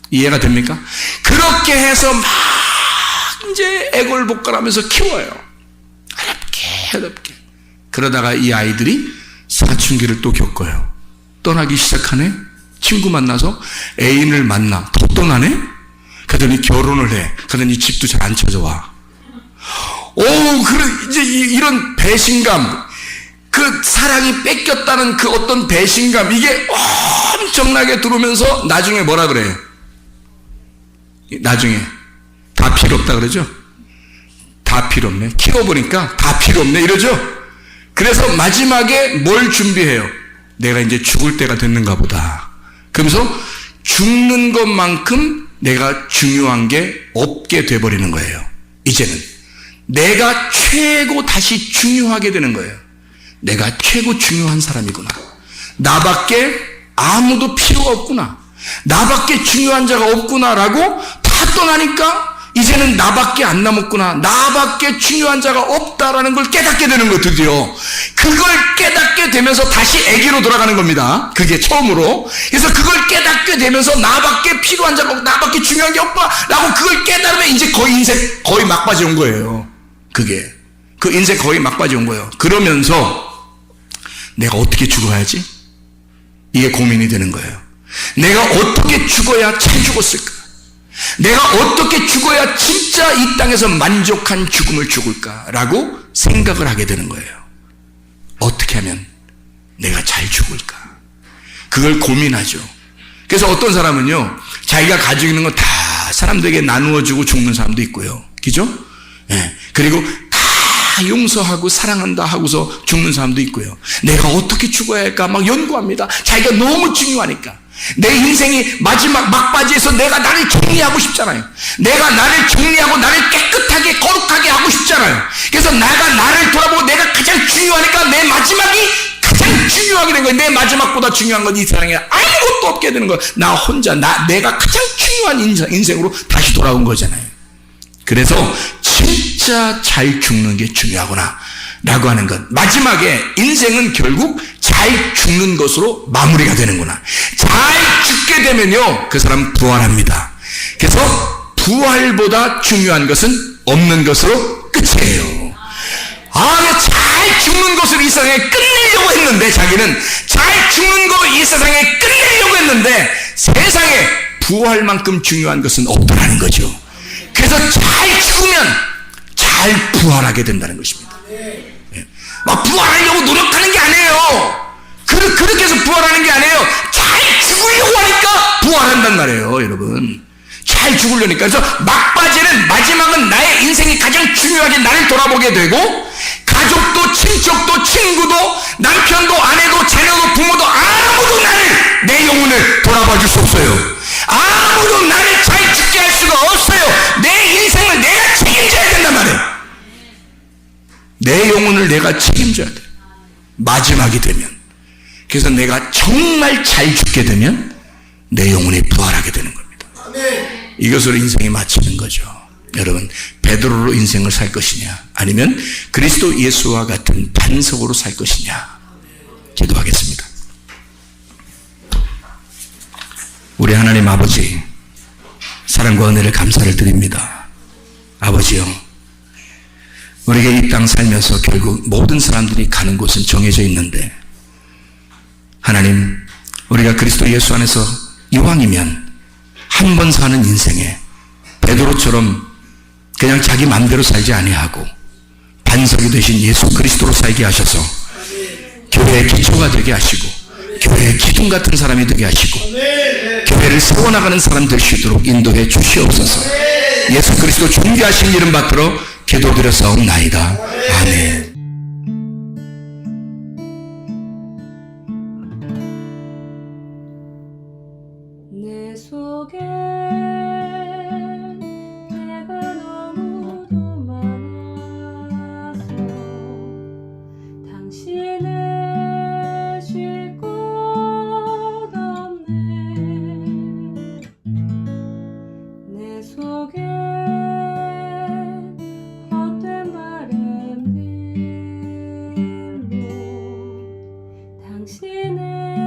이해가 됩니까? 그렇게 해서 막 이제 애걸복걸하면서 키워요. 어렵게. 그러다가 이 아이들이 사춘기를 또 겪어요. 떠나기 시작하네. 친구 만나서 애인을 만나. 또 떠나네. 그러더니 결혼을 해. 그러더니 집도 잘 안 찾아와. 이제 이런 배신감, 그 사랑이 뺏겼다는 그 어떤 배신감, 이게 엄청나게 들어오면서 나중에 뭐라 그래요? 나중에 다 필요 없다 그러죠? 다 필요 없네. 키워보니까 다 필요 없네 이러죠? 그래서 마지막에 뭘 준비해요? 내가 이제 죽을 때가 됐는가 보다. 그러면서 죽는 것만큼 내가 중요한 게 없게 돼버리는 거예요. 이제는 내가 최고 다시 중요하게 되는 거예요. 내가 최고 중요한 사람이구나. 나밖에 아무도 필요가 없구나. 나밖에 중요한 자가 없구나라고 다 떠나니까 이제는 나밖에 안 남았구나. 나밖에 중요한 자가 없다라는 걸 깨닫게 되는 거, 드디어. 그걸 깨닫게 되면서 다시 애기로 돌아가는 겁니다. 그게 처음으로. 그래서 그걸 깨닫게 되면서 나밖에 필요한 자가 없고, 나밖에 중요한 게 없구나라고 그걸 깨달으면 이제 거의 인생 거의 막바지 온 거예요. 그게. 그 인생 거의 막바지 온 거예요. 그러면서 내가 어떻게 죽어야지? 이게 고민이 되는 거예요. 내가 어떻게 죽어야 잘 죽었을까? 내가 어떻게 죽어야 진짜 이 땅에서 만족한 죽음을 죽을까라고 생각을 하게 되는 거예요. 어떻게 하면 내가 잘 죽을까? 그걸 고민하죠. 그래서 어떤 사람은요, 자기가 가지고 있는 거 다 사람들에게 나누어주고 죽는 사람도 있고요. 그죠? 예. 그리고 다 용서하고 사랑한다 하고서 죽는 사람도 있고요. 내가 어떻게 죽어야 할까 막 연구합니다. 자기가 너무 중요하니까. 내 인생이 마지막 막바지에서 내가 나를 정리하고 싶잖아요. 내가 나를 정리하고 나를 깨끗하게 거룩하게 하고 싶잖아요. 그래서 나를 돌아보고 내가 가장 중요하니까 내 마지막이 가장 중요하게 된 거예요. 내 마지막보다 중요한 건 이 세상에 아무것도 없게 되는 거예요. 나 혼자, 내가 가장 중요한 인생으로 다시 돌아온 거잖아요. 그래서 진짜 잘 죽는 게 중요하구나 라고 하는 것. 마지막에 인생은 결국 잘 죽는 것으로 마무리가 되는구나. 잘 죽게 되면요, 그 사람 부활합니다. 그래서 부활보다 중요한 것은 없는 것으로 끝이에요. 잘 죽는 것으로 이 세상에 끝내려고 했는데, 자기는 잘 죽는 거 이 세상에 끝내려고 했는데, 세상에 부활만큼 중요한 것은 없다는 거죠. 그래서 잘 죽으면 잘 부활하게 된다는 것입니다. 막 부활하려고 노력하는 게 아니에요. 그렇게 해서 부활하는 게 아니에요. 잘 죽으려고 하니까 부활한단 말이에요, 여러분. 잘 죽으려니까. 그래서 막바지는, 마지막은 나의 인생이 가장 중요하게 나를 돌아보게 되고, 가족도 친척도 친구도 남편도 아내도 자녀도 부모도 아무도 나를, 내 영혼을 돌아봐 줄 수 없어요. 아무도 나를 잘 죽게 할 수가 없어요. 내 인생을 내가 책임져야 된단 말이에요. 내 영혼을 내가 책임져야 돼, 마지막이 되면. 그래서 내가 정말 잘 죽게 되면 내 영혼이 부활하게 되는 겁니다. 이것으로 인생이 마치는 거죠. 여러분, 베드로로 인생을 살 것이냐, 아니면 그리스도 예수와 같은 반석으로 살 것이냐. 기도하겠습니다. 우리 하나님 아버지, 사랑과 은혜를 감사를 드립니다. 아버지요, 우리가 이 땅 살면서 결국 모든 사람들이 가는 곳은 정해져 있는데, 하나님, 우리가 그리스도 예수 안에서 이왕이면 한 번 사는 인생에 베드로처럼 그냥 자기 마음대로 살지 아니하고 반석이 되신 예수 그리스도로 살게 하셔서 교회의 기초가 되게 하시고, 교회의 기둥 같은 사람이 되게 하시고, 교회를 세워나가는 사람 될 수 있도록 인도해 주시옵소서. 예수 그리스도 존귀하신 이름 받들어 기도드렸사옵나이다. 아멘. 내 속에 내가 너무도 많아서 당신을 쉴 곳 없네. 내 속에 헛된 바람들로 당신의